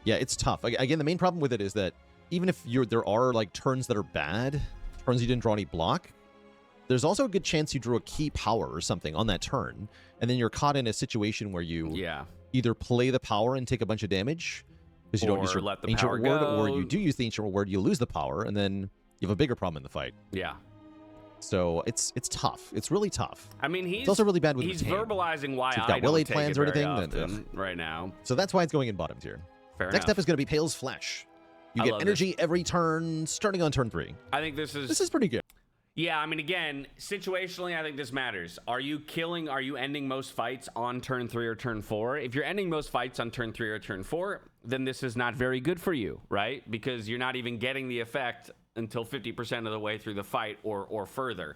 yeah, it's tough. Again, the main problem with it is that even if there are like turns that are bad, turns you didn't draw any block, there's also a good chance you drew a key power or something on that turn, and then you're caught in a situation where you either play the power and take a bunch of damage, because you don't use your ancient reward, or you do use the ancient reward, you lose the power, and then you have a bigger problem in the fight. Yeah. So it's tough. It's really tough. I mean, it's also really bad with he's verbalizing why I don't take plans it or anything often right now. So that's why it's going in bottom tier. Next up is going to be Pale's Flesh. You get energy every turn, starting on turn 3. I think this is pretty good. Yeah, I mean, again, situationally, I think this matters. Are you ending most fights on turn 3 or turn 4? If you're ending most fights on turn 3 or turn 4, then this is not very good for you, right? Because you're not even getting the effect until 50% of the way through the fight or further.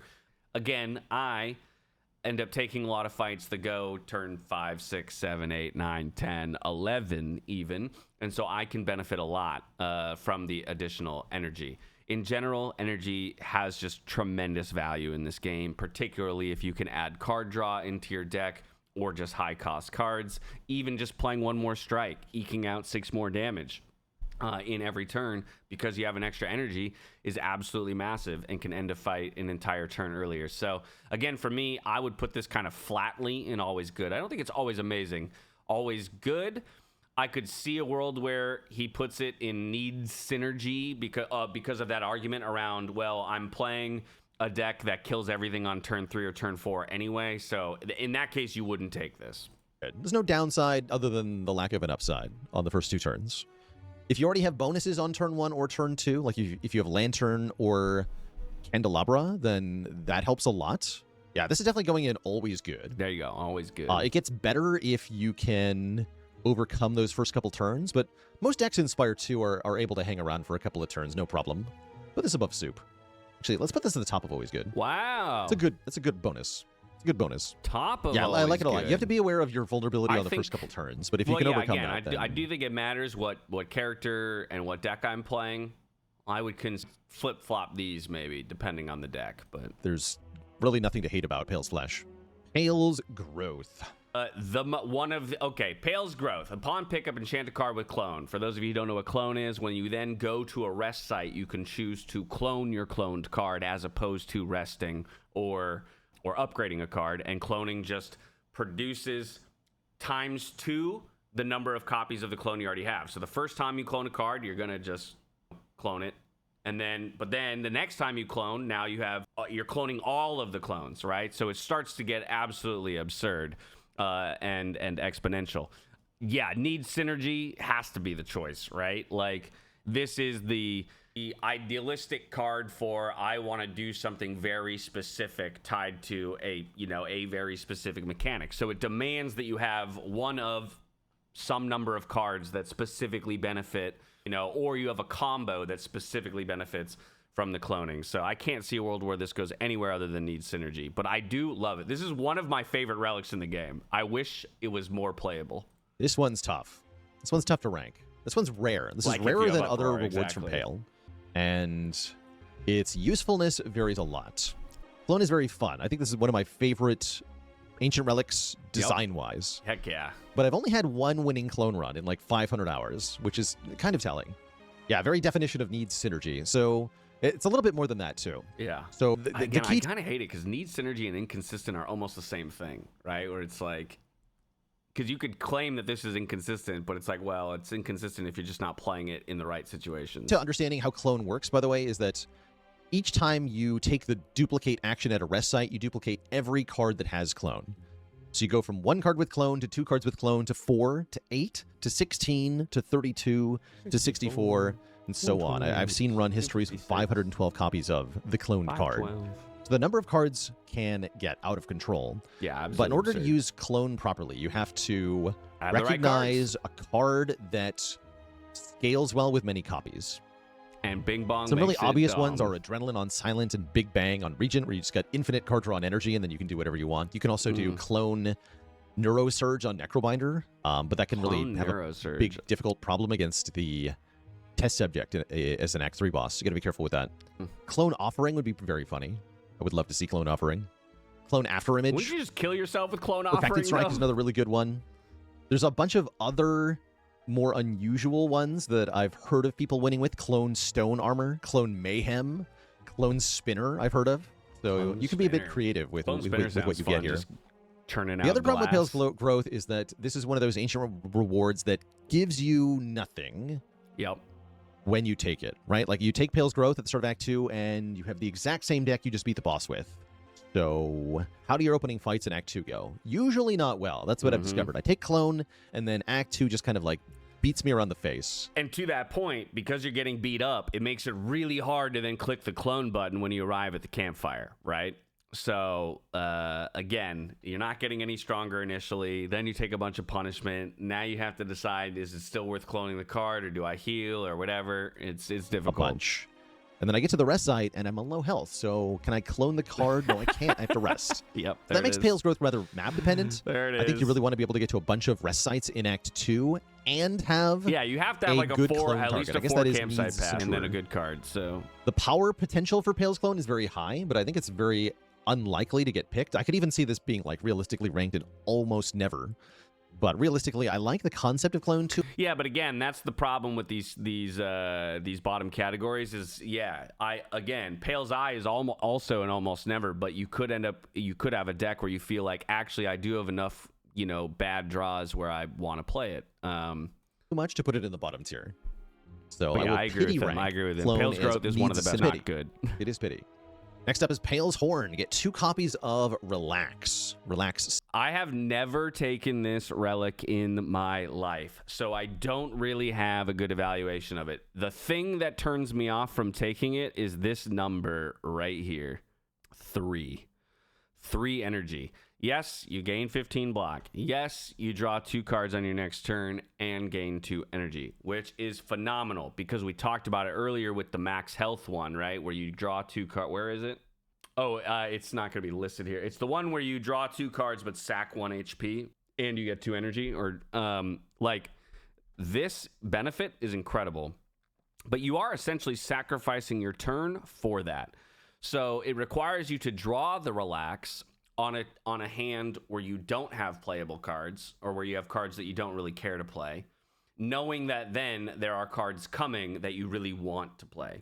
Again, I end up taking a lot of fights that go turn 5, 6, 7, 8, 9, 10, 11 even, and so I can benefit a lot from the additional energy. In general, energy has just tremendous value in this game, particularly if you can add card draw into your deck or just high-cost cards. Even just playing one more strike, eking out 6 more damage in every turn because you have an extra energy is absolutely massive and can end a fight an entire turn earlier. So, again, for me, I would put this kind of flatly in always good. I don't think it's always amazing. Always good. I could see a world where he puts it in needs synergy because of that argument around, well, I'm playing a deck that kills everything on turn 3 or turn 4 anyway. So in that case, you wouldn't take this. There's no downside other than the lack of an upside on the first 2 turns. If you already have bonuses on turn 1 or turn 2, like if you have Lantern or Candelabra, then that helps a lot. Yeah, this is definitely going in always good. There you go, always good. It gets better if you can overcome those first couple turns, but most decks in Spire 2 are able to hang around for a couple of turns, no problem. Put this above Soup. Actually, let's put this at the top of always good. Wow. It's a good bonus. It's a good bonus. Top of I like it a lot. Good. You have to be aware of your vulnerability on the first couple turns, but if you can overcome that, then... I do think it matters what character and what deck I'm playing. I would flip-flop these maybe, depending on the deck, but... There's really nothing to hate about Pale's Flesh. Pale's Growth. Pale's Growth. Upon pickup, enchant a card with clone. For those of you who don't know what clone is, when you then go to a rest site, you can choose to clone your cloned card as opposed to resting or upgrading a card. And cloning just produces ×2 the number of copies of the clone you already have. So the first time you clone a card, you're gonna just clone it. But then the next time you clone, now you're cloning all of the clones, right? So it starts to get absolutely absurd. And exponential. Yeah, need synergy has to be the choice, right? Like, this is the idealistic card for I want to do something very specific tied to a very specific mechanic. So it demands that you have one of some number of cards that specifically benefit, or you have a combo that specifically benefits from the cloning. So I can't see a world where this goes anywhere other than needs synergy, but I do love it. This is one of my favorite relics in the game. I wish it was more playable. This one's tough. This one's tough to rank. This one's rare. This is rarer than other rewards from Pale. And its usefulness varies a lot. Clone is very fun. I think this is one of my favorite ancient relics design-wise. Heck yeah. But I've only had one winning clone run in like 500 hours, which is kind of telling. Yeah, very definition of needs synergy. So it's a little bit more than that, too. Yeah. So the key... I kind of hate it because need synergy and inconsistent are almost the same thing, right? Where it's like... Because you could claim that this is inconsistent, but it's like, well, it's inconsistent if you're just not playing it in the right situations. To understanding how clone works, by the way, is that each time you take the duplicate action at a rest site, you duplicate every card that has clone. So you go from 1 card with clone to 2 cards with clone to 4 to 8 to 16 to 32 to 64 and so on. I've seen run histories with 512 copies of the cloned card. So the number of cards can get out of control. Yeah, absolutely. But in order to use clone properly, you have to recognize a card that scales well with many copies. And Bing Bong. Some really obvious ones are Adrenaline on Silent and Big Bang on Regent, where you just got infinite card draw on energy, and then you can do whatever you want. You can also do Clone Neurosurge on Necrobinder, but that can really have a big, difficult problem against the test subject as an Act 3 boss. So you got to be careful with that. Clone Offering would be very funny. I would love to see Clone Offering. Clone Afterimage. Would you just kill yourself with Clone Offering? Perfected Strike is another really good one. There's a bunch of other more unusual ones that I've heard of people winning with. Clone Stone Armor, Clone Mayhem, Clone Spinner I've heard of. So you can be a bit creative with what you get here. Turning out the other problem with Pale's Growth is that this is one of those ancient rewards that gives you nothing. Yep. When you take it, right? Like you take Pale's Growth at the start of Act 2 and you have the exact same deck you just beat the boss with. So how do your opening fights in Act 2 go? Usually not well. That's what I've discovered. I take Clone and then Act 2 just kind of like beats me around the face. And to that point, because you're getting beat up, it makes it really hard to then click the clone button when you arrive at the campfire, right? So, again, you're not getting any stronger initially. Then you take a bunch of punishment. Now you have to decide, is it still worth cloning the card, or do I heal, or whatever? It's difficult. A bunch. And then I get to the rest site, and I'm on low health. So can I clone the card? No, I can't. I have to rest. Yep. That makes Pale's Growth rather map-dependent. There it is. I think you really want to be able to get to a bunch of rest sites in Act 2 and have you have to have like at least a 4 campsite path and then a good card. So the power potential for Pale's Clone is very high, but I think it's very unlikely to get picked. I could even see this being like realistically ranked in almost never. But realistically, I like the concept of clone too. Yeah, but again, that's the problem with these bottom categories. Is Pale's Eye is also an almost never. But you could have a deck where you feel like actually I do have enough bad draws where I want to play it. Too much to put it in the bottom tier. So I agree with him. I agree with him. Pale's Growth is one of the best. Not good. It is pity. Next up is Pale's Horn. Get 2 copies of Relax. Relax. I have never taken this relic in my life, so I don't really have a good evaluation of it. The thing that turns me off from taking it is this number right here. 3. 3 energy. Yes, you gain 15 block. Yes, you draw 2 cards on your next turn and gain 2 energy, which is phenomenal because we talked about it earlier with the max health one, right? Where you draw 2 cards. Where is it? Oh, it's not going to be listed here. It's the one where you draw 2 cards but sack 1 HP and you get 2 energy. Or this benefit is incredible, but you are essentially sacrificing your turn for that. So it requires you to draw the Relax on a hand where you don't have playable cards, or where you have cards that you don't really care to play, knowing that then there are cards coming that you really want to play.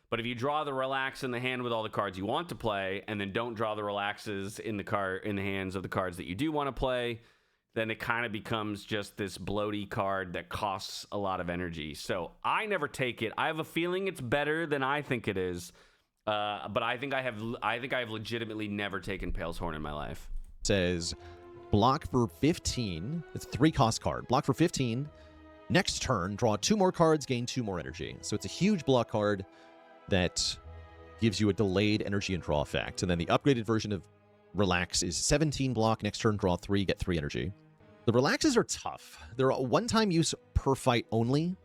But if you draw the relax in the hand with all the cards you want to play, and then don't draw the relaxes in the hands of the cards that you do want to play, then it kind of becomes just this bloaty card that costs a lot of energy. So I never take it. I have a feeling it's better than I think it is, but I think I have legitimately never taken Pale's Horn in my life. It says block for 15. It's a 3-cost card. Block for 15. Next turn, draw 2 more cards, gain 2 more energy. So it's a huge block card that gives you a delayed energy and draw effect. And then the upgraded version of Relax is 17 block. Next turn, draw 3, get 3 energy. The Relaxes are tough. They're a one-time use per fight only,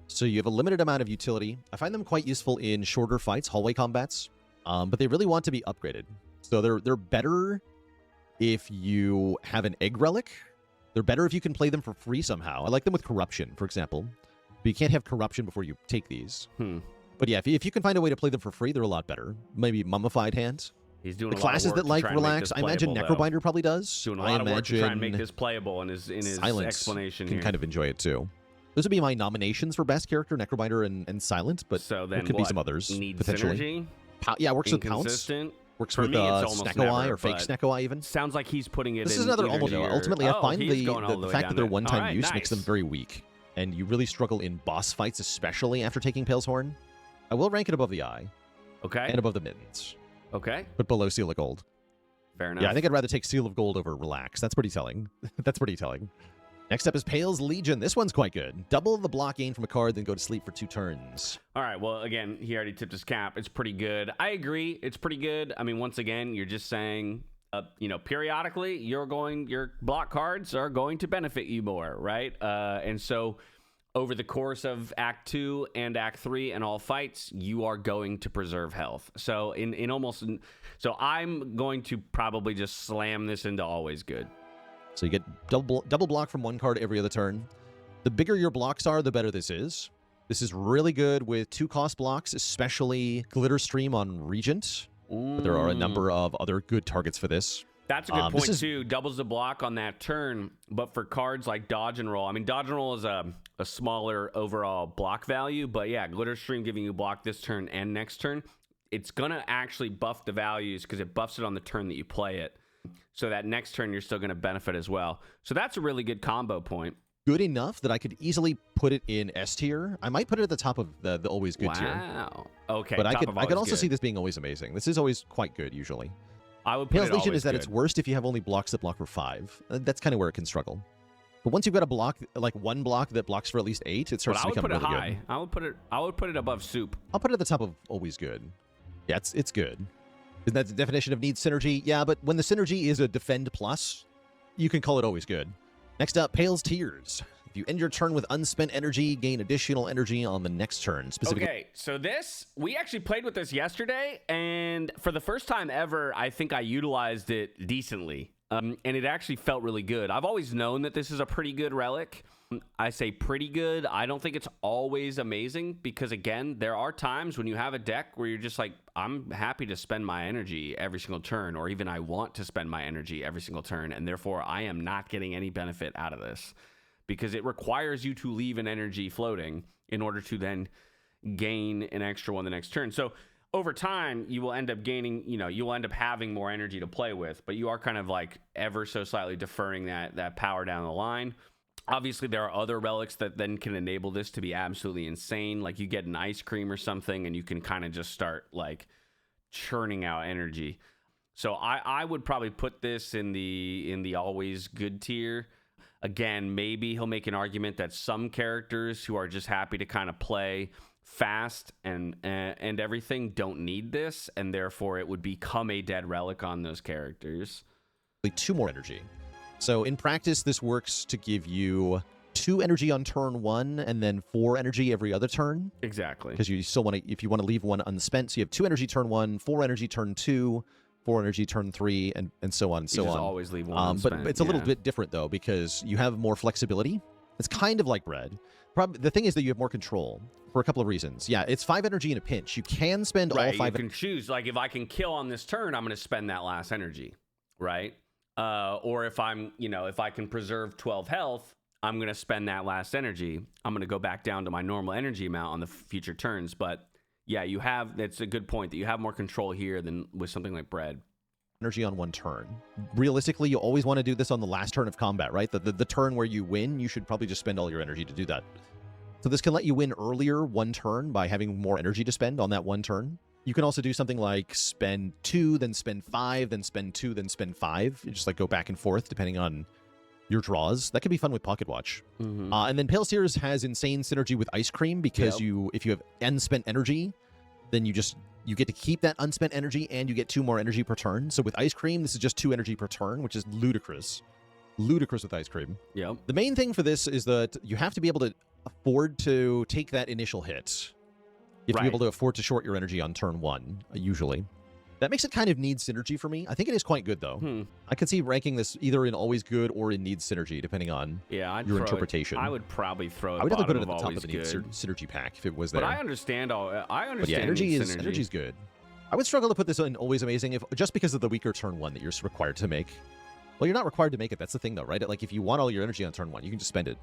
so you have a limited amount of utility. I find them quite useful in shorter fights, hallway combats, but they really want to be upgraded. So they're better if you have an Egg Relic. They're better if you can play them for free somehow. I like them with Corruption, for example. But you can't have Corruption before you take these. But yeah, if you can find a way to play them for free, they're a lot better. Maybe Mummified Hand. He's doing the a lot classes of work that like to try Relax. and I make this imagine playable, Necrobinder probably does. Doing a I lot of work to try and imagine make this playable in his Silence explanation can here. kind of enjoy it too. Those would be my nominations for best character, Necrobinder and Silent, but so then there could be some others needs potentially. Synergy? Yeah, works with Pounce. Inconsistent? Works For with me, it's almost Snecko never, Eye or fake but Snecko Eye even. Sounds like he's putting it This in is another either almost. your- Ultimately, I find he's the going all the way fact down that they're there. one-time All right, use makes them nice. very weak, and you really struggle in boss fights, especially after taking Pale's Horn. I will rank it above the Eye Okay. and above the Mittens, Okay. but below Seal of Gold. Fair enough. Yeah, I think I'd rather take Seal of Gold over Relax. That's pretty telling. That's pretty telling. Next up is Pale's Legion. This one's quite good. Double the block gain from a card, then go to sleep for 2 turns. All right. Well, again, he already tipped his cap. It's pretty good. I agree. It's pretty good. I mean, once again, you're just saying, periodically, your block cards are going to benefit you more, right? And so over the course of Act 2 and Act 3 and all fights, you are going to preserve health. So so I'm going to probably just slam this into always good. So you get double block from one card every other turn. The bigger your blocks are, the better this is. This is really good with 2-cost blocks, especially Glitter Stream on Regent. But there are a number of other good targets for this. That's a good point, too. Doubles the block on that turn. But for cards like Dodge and Roll, I mean, Dodge and Roll is a smaller overall block value. But yeah, Glitter Stream giving you block this turn and next turn, it's going to actually buff the values because it buffs it on the turn that you play it. So that next turn, you're still going to benefit as well. So that's a really good combo point. Good enough that I could easily put it in S tier. I might put it at the top of the always good tier. Wow. Okay. But I could also good. see this being always amazing. This is always quite good usually. I would put Pale's it Legion always is that good. it's worst if you have only blocks that block for 5. That's kind of where it can struggle. But once you've got a block, like one block that blocks for at least 8, it starts to become really good. I would put it above soup. I'll put it at the top of always good. Yeah, it's good. Isn't that the definition of needs synergy? Yeah, but when the synergy is a defend plus, you can call it always good. Next up, Pale's Tears. If you end your turn with unspent energy, gain additional energy on the next turn. Specifically. Okay, so we actually played with this yesterday, and for the first time ever, I think I utilized it decently. And it actually felt really good. I've always known that this is a pretty good relic. I say pretty good. I don't think it's always amazing because, again, there are times when you have a deck where you're just like, I'm happy to spend my energy every single turn, or even I want to spend my energy every single turn, and therefore I am not getting any benefit out of this because it requires you to leave an energy floating in order to then gain an extra one the next turn. So over time, you will end up gaining, you will end up having more energy to play with, but you are kind of like ever so slightly deferring that power down the line. Obviously, there are other relics that then can enable this to be absolutely insane. Like you get an ice cream or something, and you can kind of just start like churning out energy. So I would probably put this in the always good tier. Again, maybe he'll make an argument that some characters who are just happy to kind of play fast and everything don't need this, and therefore it would become a dead relic on those characters. 2 more energy. So in practice, this works to give you 2 energy on turn 1 and then 4 energy every other turn. Exactly. Because you still want to, if you want to leave one unspent, so you have 2 energy turn 1, 4 energy turn 2, 4 energy turn 3, and so on and so on. You just always leave one unspent. But it's a little bit different, though, because you have more flexibility. It's kind of like bread. The thing is that you have more control for a couple of reasons. Yeah, it's 5 energy in a pinch. You can spend all 5. You can choose. Like, if I can kill on this turn, I'm going to spend that last energy. right? Or if I'm, if I can preserve 12 health, I'm going to spend that last energy. I'm going to go back down to my normal energy amount on the future turns. But yeah, that's a good point that you have more control here than with something like bread. Energy on one turn. Realistically, you always want to do this on the last turn of combat, right? The turn where you win, you should probably just spend all your energy to do that. So this can let you win earlier one turn by having more energy to spend on that one turn. You can also do something like spend 2, then spend 5, then spend 2, then spend 5. You just like go back and forth depending on your draws. That could be fun with Pocket Watch. And then Pale Sears has insane synergy with Ice Cream because if you have unspent energy, then you get to keep that unspent energy and you get 2 more energy per turn. So with Ice Cream, this is just 2 energy per turn, which is ludicrous. Ludicrous with Ice Cream. Yep. The main thing for this is that you have to be able to afford to take that initial hit. You have to be able to afford to short your energy on turn 1, usually. That makes it kind of need synergy for me. I think it is quite good, though. I could see ranking this either in always good or in need synergy, depending on your interpretation. I would probably throw it. I would definitely put it at the top of the need synergy pack if it was there. But I understand But yeah, energy is good. I would struggle to put this in always amazing just because of the weaker turn 1 that you're required to make. Well, you're not required to make it. That's the thing, though, right? Like, if you want all your energy on turn 1, you can just spend it.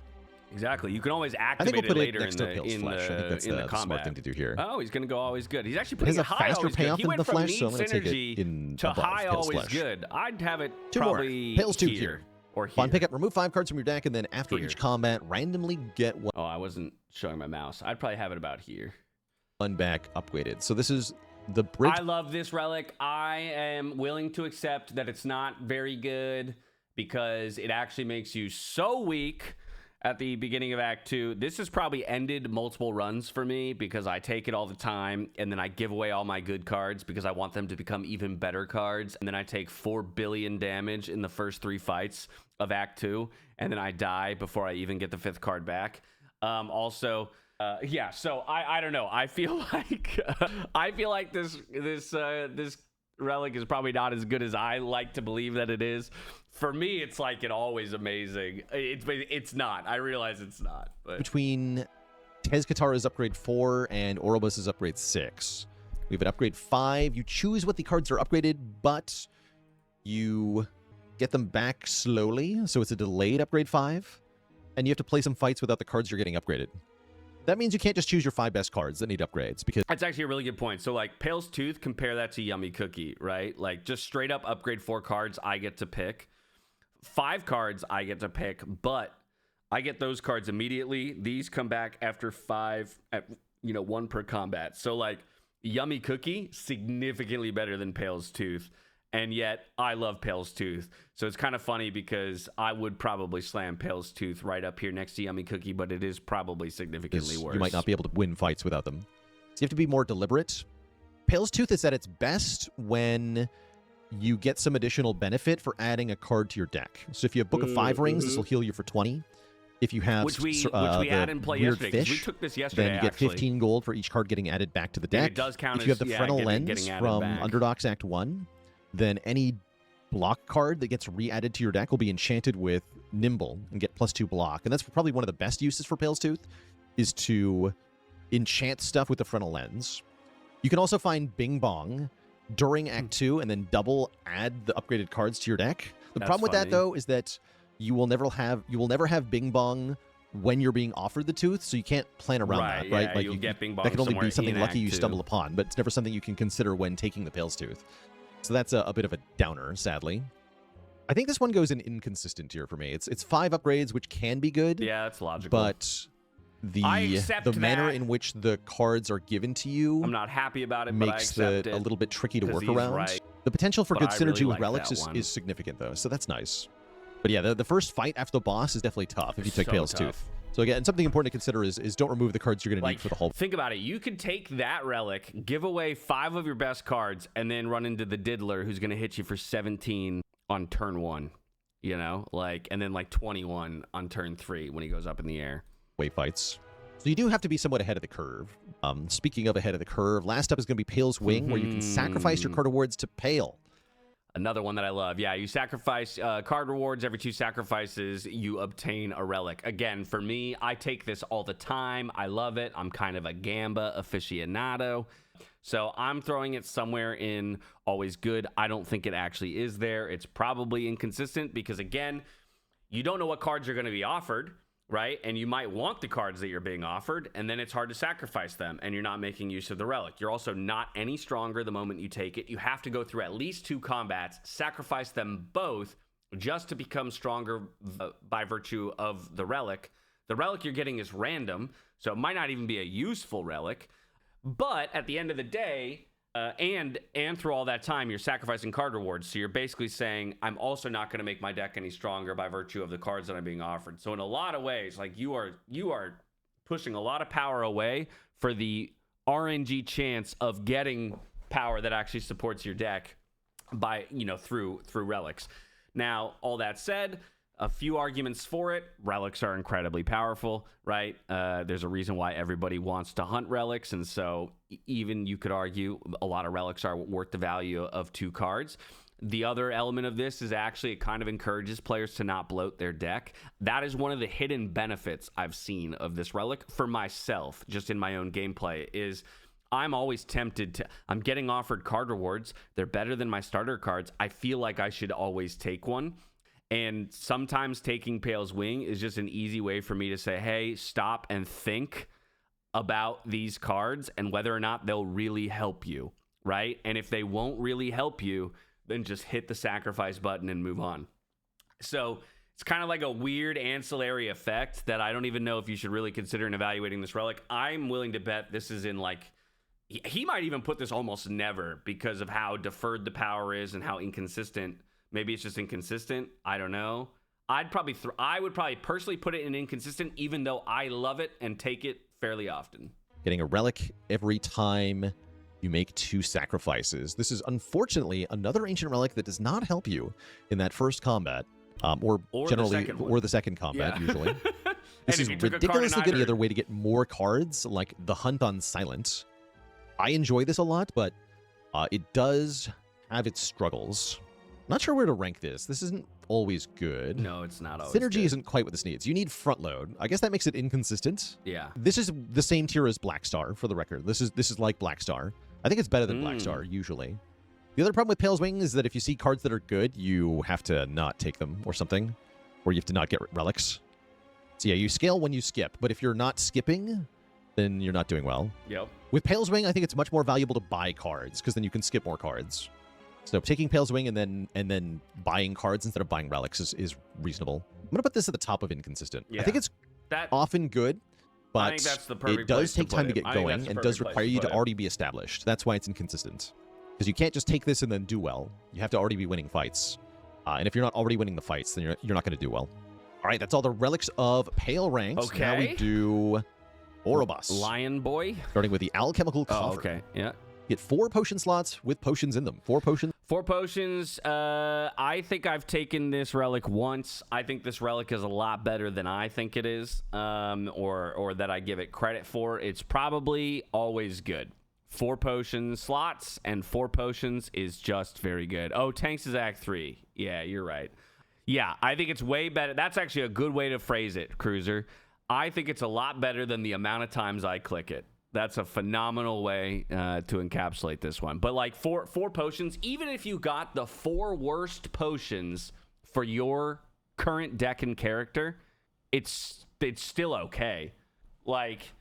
Exactly. You can always activate it later in the combat. Smart thing to do here. Oh, he's going to go always good. He's actually putting it high faster always payoff good. He went the from Flash, need so I'm going to take it synergy in to high Pale's always Flash. good. I'd have it 2 probably more. Pale's Tube here. Or here. Upon pickup, remove 5 cards from your deck, and then after each combat, randomly get 1. Oh, I wasn't showing my mouse. I'd probably have it about here. 1 back upgraded. So this is the bridge. I love this relic. I am willing to accept that it's not very good because it actually makes you so weak at the beginning of Act 2. This has probably ended multiple runs for me because I take it all the time and then I give away all my good cards because I want them to become even better cards. And then I take 4 billion damage in the first 3 fights of Act 2 and then I die before I even get the 5th card back. So I don't know. I feel like this relic is probably not as good as I like to believe that it is. For me, it's like it always amazing. It's not. I realize it's not. But between Tezkatara's upgrade 4 and Orobus's upgrade 6, we have an upgrade 5. You choose what the cards are upgraded, but you get them back slowly. So it's a delayed upgrade 5, and you have to play some fights without the cards you're getting upgraded. That means you can't just choose your 5 best cards that need upgrades because that's actually a really good point. So like Pale's Tooth, compare that to Yummy Cookie, right? Like just straight up upgrade 4 cards I get to pick. 5 cards I get to pick, but I get those cards immediately. These come back after 5 at 1 per combat. So like Yummy Cookie, significantly better than Pale's Tooth. And yet I love Pale's Tooth. So it's kind of funny because I would probably slam Pale's Tooth right up here next to Yummy Cookie, but it is probably significantly worse. You might not be able to win fights without them. So you have to be more deliberate. Pale's Tooth is at its best when you get some additional benefit for adding a card to your deck. So if you have Book of 5 Rings, this will heal you for 20. If you have which we had in play yesterday, we took this yesterday. Then you get 15 gold for each card getting added back to the deck. It does count if you have the Frontal Lens from Underdogs Act 1, then any block card that gets re-added to your deck will be enchanted with Nimble and get +2 block. And that's probably one of the best uses for Pale's Tooth, is to enchant stuff with the Frontal Lens. You can also find Bing Bong during Act 2 and then double add the upgraded cards to your deck. The problem with that, though, is that you will never have Bing Bong when you're being offered the tooth, so you can't plan around that, right? Yeah, like you'll get Bing Bong. That can only be something lucky you 2. stumble upon, but it's never something you can consider when taking the Pale's Tooth. So that's a bit of a downer, sadly. I think this one goes in inconsistent tier for me. It's 5 upgrades, which can be good. Yeah, that's logical. But the manner in which the cards are given to you, I'm not happy about it, makes it a little bit tricky to work around. Right. The potential for good synergy with like Relics is significant, though, so that's nice. But yeah, the first fight after the boss is definitely tough if you take Pale's Tooth. So again, something important to consider is don't remove the cards you're going to need for the whole. Think about it. You could take that relic, give away 5 of your best cards, and then run into the Diddler, who's going to hit you for 17 on turn 1. And then 21 on turn 3 when he goes up in the air. Fights. So you do have to be somewhat ahead of the curve. Speaking of ahead of the curve, last up is going to be Pale's Wing, where you can sacrifice your card rewards to Pale. Another one that I love. Yeah, you sacrifice card rewards. Every 2 sacrifices, you obtain a relic. Again, for me, I take this all the time. I love it. I'm kind of a Gamba aficionado. So I'm throwing it somewhere in always good. I don't think it actually is there. It's probably inconsistent because, again, you don't know what cards are going to be offered, right? And you might want the cards that you're being offered, and then it's hard to sacrifice them, and you're not making use of the relic. You're also not any stronger the moment you take it. You have to go through at least 2 combats, sacrifice them both just to become stronger by virtue of the relic. The relic you're getting is random, so it might not even be a useful relic. But at the end of the day, and through all that time, you're sacrificing card rewards. So you're basically saying, I'm also not going to make my deck any stronger by virtue of the cards that I'm being offered. So in a lot of ways, like you are pushing a lot of power away for the RNG chance of getting power that actually supports your deck by, through relics. Now, all that said, a few arguments for it. Relics are incredibly powerful, right? There's a reason why everybody wants to hunt relics, and so even you could argue a lot of relics are worth the value of 2 cards. The other element of this is actually it kind of encourages players to not bloat their deck. That is one of the hidden benefits I've seen of this relic for myself, just in my own gameplay, is I'm always tempted to, I'm getting offered card rewards. They're better than my starter cards. I feel like I should always take one. And sometimes taking Pale's Wing is just an easy way for me to say, hey, stop and think about these cards and whether or not they'll really help you, right? And if they won't really help you, then just hit the sacrifice button and move on. So it's kind of like a weird ancillary effect that I don't even know if you should really consider in evaluating this relic. I'm willing to bet this is in he might even put this almost never because of how deferred the power is and how inconsistent. Maybe it's just inconsistent. I don't know. I would probably personally put it in inconsistent, even though I love it and take it fairly often. Getting a relic every time you make 2 sacrifices. This is unfortunately another ancient relic that does not help you in that first combat, or generally, or the second combat, usually. This is ridiculously good. The other way to get more cards, like the Hunt on Silent. I enjoy this a lot, but it does have its struggles. Not sure where to rank this. This isn't always good. No, it's not always Synergy good. Isn't quite what this needs. You need front load. I guess that makes it inconsistent. Yeah. This is the same tier as Black Star, for the record. This is like Black Star. I think it's better than Black Star, usually. The other problem with Pale's Wing is that if you see cards that are good, you have to not take them or something. Or you have to not get relics. So yeah, you scale when you skip. But if you're not skipping, then you're not doing well. Yep. With Pale's Wing, I think it's much more valuable to buy cards, because then you can skip more cards. So taking Pale's Wing and then buying cards instead of buying relics is reasonable. I'm going to put this at the top of inconsistent. Yeah. I think it's often good, but it does take time to get going and does require you to already be established. That's why it's inconsistent. Because you can't just take this and then do well. You have to already be winning fights. And if you're not already winning the fights, then you're not going to do well. All right, that's all the relics of Pale ranks. Okay. Now we do Orobus. Lion Boy. Starting with the Alchemical Coffer. Oh, okay. Yeah. Get 4 potion slots with potions in them. 4 potions. 4 potions. I think I've taken this relic once. I think this relic is a lot better than I think it is, or that I give it credit for. It's probably always good. 4 potion slots and 4 potions is just very good. Oh, Tanks is Act 3. Yeah, you're right. Yeah, I think it's way better. That's actually a good way to phrase it, Cruiser. I think it's a lot better than the amount of times I click it. That's a phenomenal way to encapsulate this one. But like 4 potions, even if you got the 4 worst potions for your current deck and character, it's still okay. Like,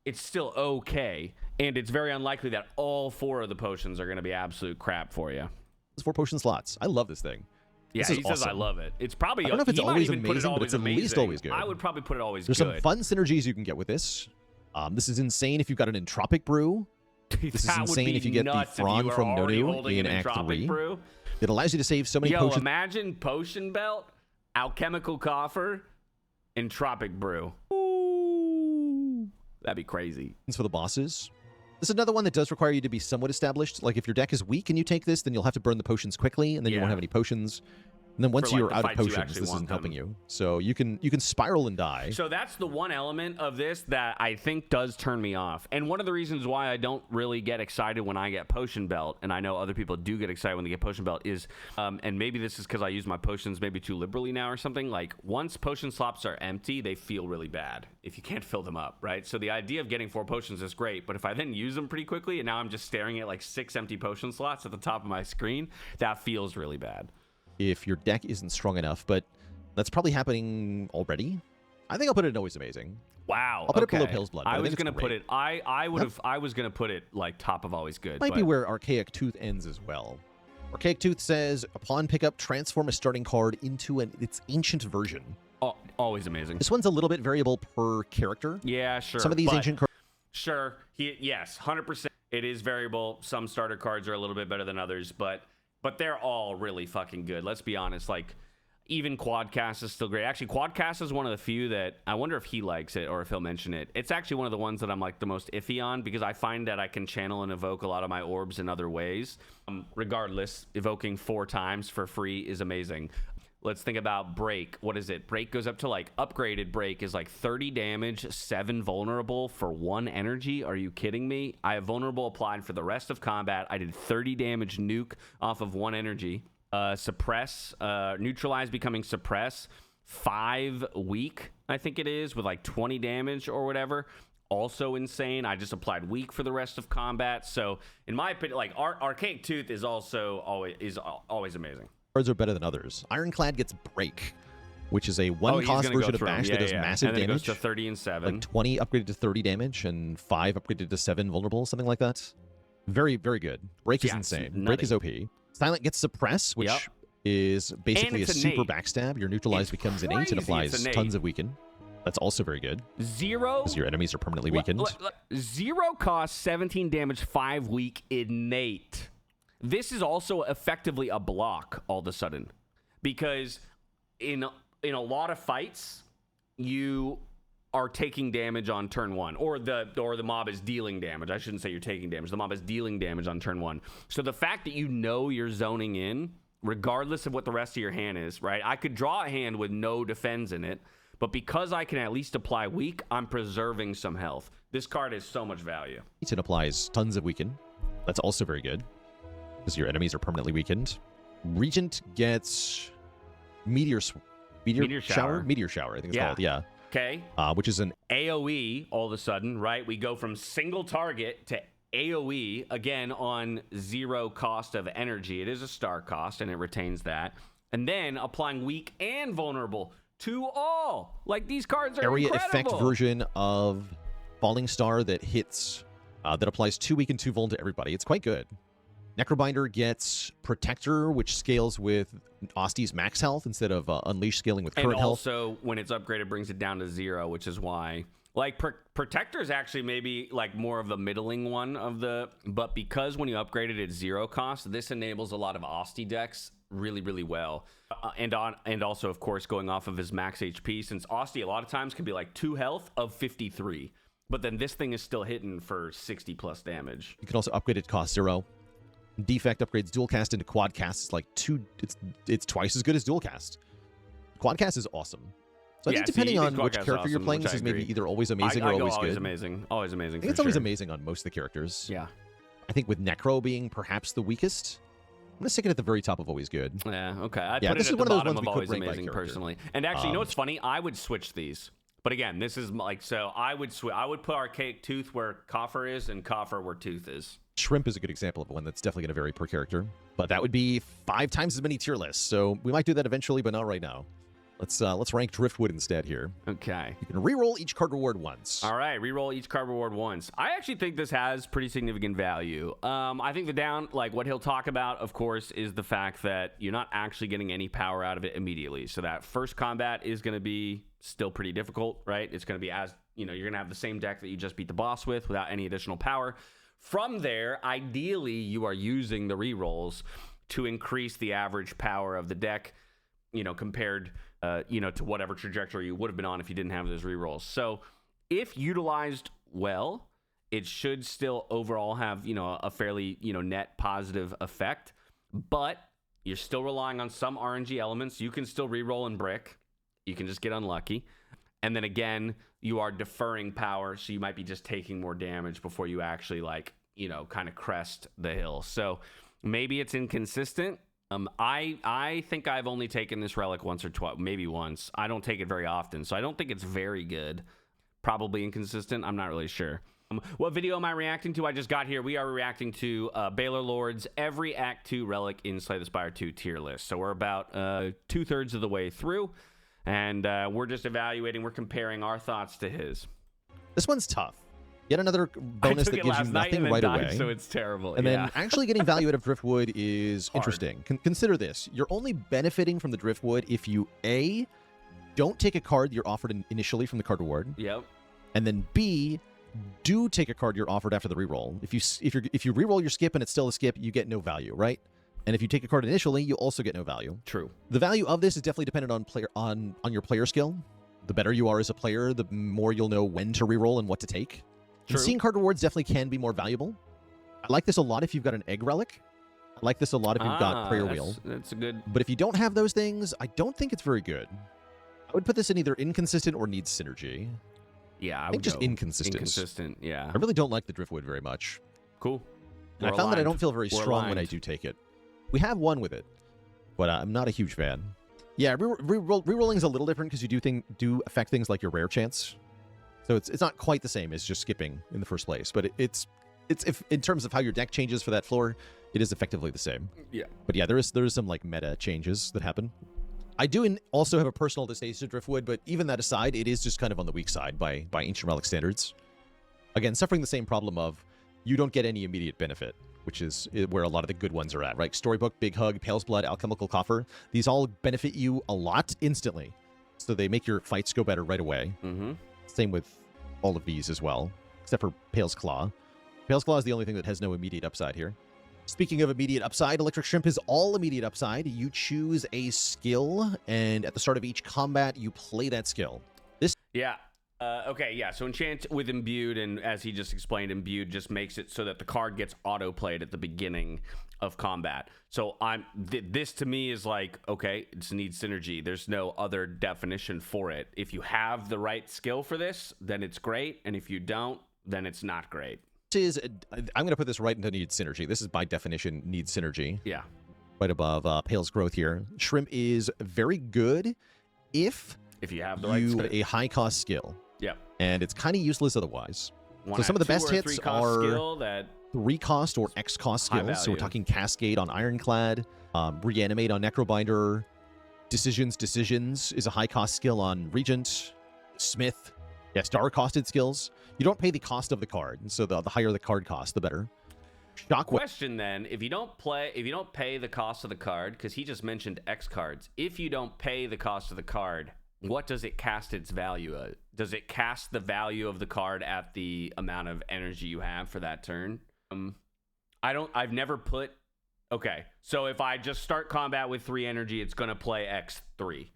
it's still okay. And it's very unlikely that all 4 of the potions are going to be absolute crap for you. It's 4 potion slots. I love this thing. Yeah, he says I love it. It's probably, I don't know if it's always amazing, but it's at least always good. I would probably put it always There's good. some fun synergies you can get with this. This is insane if you've got an Entropic Brew. This is insane if you get the Thrawn from Nonu in Act 3. Brew. It allows you to save so many potions. Imagine Potion Belt, Alchemical Coffer, Entropic Brew. Ooh, that'd be crazy. For the bosses. This is another one that does require you to be somewhat established. Like, if your deck is weak and you take this, then you'll have to burn the potions quickly, and then you won't have any potions. And then once for, like, you're the out of fights you potions, actually this want isn't helping them. you. So you can spiral and die. So that's the one element of this that I think does turn me off. And one of the reasons why I don't really get excited when I get Potion Belt, and I know other people do get excited when they get Potion Belt, is, and maybe this is because I use my potions maybe too liberally now or something, like once potion slots are empty, they feel really bad if you can't fill them up, right? So the idea of getting 4 potions is great, but if I then use them pretty quickly and now I'm just staring at like 6 empty potion slots at the top of my screen, that feels really bad. If your deck isn't strong enough, but that's probably happening already. I think I'll put it in Always Amazing. Wow. I'll put okay. it below Pale's Blood. I was going to put it. I was gonna put it like top of Always Good. Might but... be where Archaic Tooth ends as well. Archaic Tooth says, upon pickup, transform a starting card into its ancient version. Oh, always amazing. This one's a little bit variable per character. Yeah, sure. Some of these ancient cards. Sure. Yes, 100%. It is variable. Some starter cards are a little bit better than others, but they're all really fucking good. Let's be honest. Like, even Quadcast is still great. Actually, Quadcast is one of the few that I wonder if he likes it or if he'll mention it. It's actually one of the ones that I'm like the most iffy on because I find that I can channel and evoke a lot of my orbs in other ways. Regardless, evoking 4 times for free is amazing. Let's think about Break. What is it? Break goes up to like upgraded Break is like 30 damage, 7 vulnerable for 1 energy. Are you kidding me? I have vulnerable applied for the rest of combat. I did 30 damage nuke off of 1 energy. Suppress, neutralize becoming suppress, 5 weak, I think it is, with like 20 damage or whatever. Also insane. I just applied weak for the rest of combat. So in my opinion, like Archaic Tooth is also always amazing. Cards are better than others. Ironclad gets Break, which is a 1-cost version of Bash that does massive and then damage. It goes to 30 and 7. Like 20 upgraded to 30 damage and 5 upgraded to 7 vulnerable, something like that. Very, very good. Break is insane. Break is OP. Silent gets Suppress, which is basically a super backstab. Your neutralize becomes innate and applies tons of weaken. That's also very good. 0. Because your enemies are permanently weakened. 0 cost, 17 damage, 5 weak, innate. This is also effectively a block all of a sudden, because in a lot of fights you are taking damage on turn 1, or the mob is dealing damage. I shouldn't say you're taking damage. The mob is dealing damage on turn 1. So the fact that you know you're zoning in, regardless of what the rest of your hand is, right? I could draw a hand with no defense in it, but because I can at least apply weak, I'm preserving some health. This card has so much value. It applies tons of weaken. That's also very good, because your enemies are permanently weakened. Regent gets Meteor Shower, I think it's called, yeah. Okay. Which is an AoE all of a sudden, right? We go from single target to AoE, again, on 0 cost of energy. It is a star cost, and it retains that. And then applying weak and vulnerable to all. Like, these cards are area incredible. effect version of Falling Star that hits, that applies 2 weak and 2 vuln to everybody. It's quite good. Necrobinder gets Protector, which scales with Osti's max health instead of Unleash scaling with current health. And also, when it's upgraded, brings it down to 0, which is why... Like, Protector is actually maybe, like, more of the middling one of the... But because when you upgrade it, it's 0 cost, this enables a lot of Osti decks really, really well. And also, of course, going off of his max HP, since Osti a lot of times can be, like, 2 health of 53. But then this thing is still hitting for 60-plus damage. You can also upgrade it to cost 0. Defect upgrades dual cast into quad cast. It's like it's twice as good as dual cast. Quad cast is awesome. So I think depending on which character you're playing, this is maybe either always amazing or always good. Always amazing. I think it's always amazing on most of the characters. Yeah. I think with Necro being perhaps the weakest, I'm gonna stick it at the very top of always good. Yeah. Okay. I put it at the bottom of always amazing personally. And actually, you know what's funny? I would switch these. But again, this is like, so I would put Archaic Tooth where Coffer is and Coffer where Tooth is. Shrimp is a good example of one that's definitely going to vary per character. But that would be 5 times as many tier lists. So we might do that eventually, but not right now. Let's rank Driftwood instead here. Okay. You can reroll each card reward once. All right, reroll each card reward once. I actually think this has pretty significant value. I think what he'll talk about, of course, is the fact that you're not actually getting any power out of it immediately. So that first combat is going to be still pretty difficult, right? It's going to be you're going to have the same deck that you just beat the boss with without any additional power. From there, ideally, you are using the rerolls to increase the average power of the deck, compared to whatever trajectory you would have been on if you didn't have those rerolls. So if utilized well, it should still overall have, a fairly, net positive effect. But, You're still relying on some RNG elements. You can still reroll and brick. You can just get unlucky. And then again, you are deferring power, so you might be just taking more damage before you actually, like, you know, kind of crest the hill. So maybe it's inconsistent. I think I've only taken this relic once or twice, maybe once. I don't take it very often, so I don't think it's very good. Probably inconsistent. I'm not really sure. What video am I reacting to? I just got here. We are reacting to Baylor Lord's every Act 2 relic in Slay the Spire 2 tier list. So we're about 2/3 of the way through, and we're just evaluating. We're comparing our thoughts to his. This one's tough. Yet another bonus that gives you nothing right away. So it's terrible. And then actually getting value out of Driftwood is interesting. Consider this. You're only benefiting from the Driftwood if you, A, don't take a card you're offered initially from the card reward. Yep. And then B, do take a card you're offered after the reroll. If you reroll your skip and it's still a skip, you get no value, right? And if you take a card initially, you also get no value. True. The value of this is definitely dependent on your player skill. The better you are as a player, the more you'll know when to reroll and what to take. And seeing card rewards definitely can be more valuable. I like this a lot if you've got an egg relic. I like this a lot if you've got prayer wheel. That's a good. But if you don't have those things, I don't think it's very good. I would put this in either inconsistent or needs synergy. Yeah, I think just inconsistent. Inconsistent, yeah. I really don't like the Driftwood very much. Cool. And I found that I don't feel very strong when I do take it. We have one with it, but I'm not a huge fan. Yeah, rerolling is a little different because you do affect things like your rare chance. So it's not quite the same as just skipping in the first place, but it's if in terms of how your deck changes for that floor, it is effectively the same. Yeah. But yeah, there is some like meta changes that happen. I do also have a personal distaste to Driftwood, but even that aside, it is just kind of on the weak side by Ancient Relic standards. Again, suffering the same problem of you don't get any immediate benefit, which is where a lot of the good ones are at, right? Storybook, Big Hug, Pale's Blood, Alchemical Coffer. These all benefit you a lot instantly. So they make your fights go better right away. Mm-hmm. Same with all of these as well, except for Pale's Claw. Pale's Claw is the only thing that has no immediate upside here. Speaking of immediate upside, Electric Shrimp is all immediate upside. You choose a skill, and at the start of each combat, you play that skill. Yeah. Okay, yeah, so Enchant with Imbued, and as he just explained, Imbued just makes it so that the card gets auto-played at the beginning of combat. So this to me is like, okay, it needs synergy. There's no other definition for it. If you have the right skill for this, then it's great, and if you don't, then it's not great. I'm going to put this right into needs synergy. This is by definition needs synergy. Yeah. Right above Pale's Growth here. Shrimp is very good if you have the right skill. A high-cost skill. Yep. And it's kind of useless otherwise. So some of the best hits are 3-cost or X-cost skills. So we're talking Cascade on Ironclad, Reanimate on Necrobinder, Decisions is a high-cost skill on Regent, Smith. Yeah, star-costed skills. You don't pay the cost of the card, so the higher the card cost, the better. Question then, if you don't pay the cost of the card, because he just mentioned X cards, if you don't pay the cost of the card, what does it cast its value at? Does it cast the value of the card at the amount of energy you have for that turn? I've never put... Okay, so if I just start combat with 3 energy, it's going to play X3.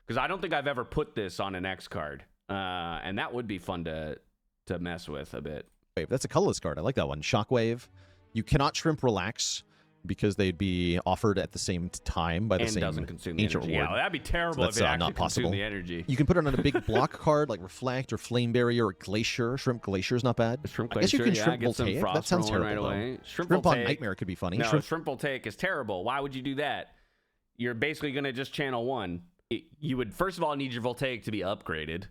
Because I don't think I've ever put this on an X card. And that would be fun to mess with a bit. That's a colorless card. I like that one. Shockwave. You cannot Shrimp Relax because they'd be offered at the same time by the same doesn't consume the ancient energy. reward. Yeah, that'd be terrible if it actually not possible. consumed the energy. You can put it on a big block card like Reflect or Flame Barrier or Glacier. Shrimp Glacier is not bad. Shrimp Glacier, I guess you can Shrimp get some Voltaic. frost That sounds terrible. Right away. Shrimp on Nightmare could be funny. No, Shrimp Voltaic is terrible. Why would you do that? You're basically going to just channel 1. You would, first of all, need your Voltaic to be upgraded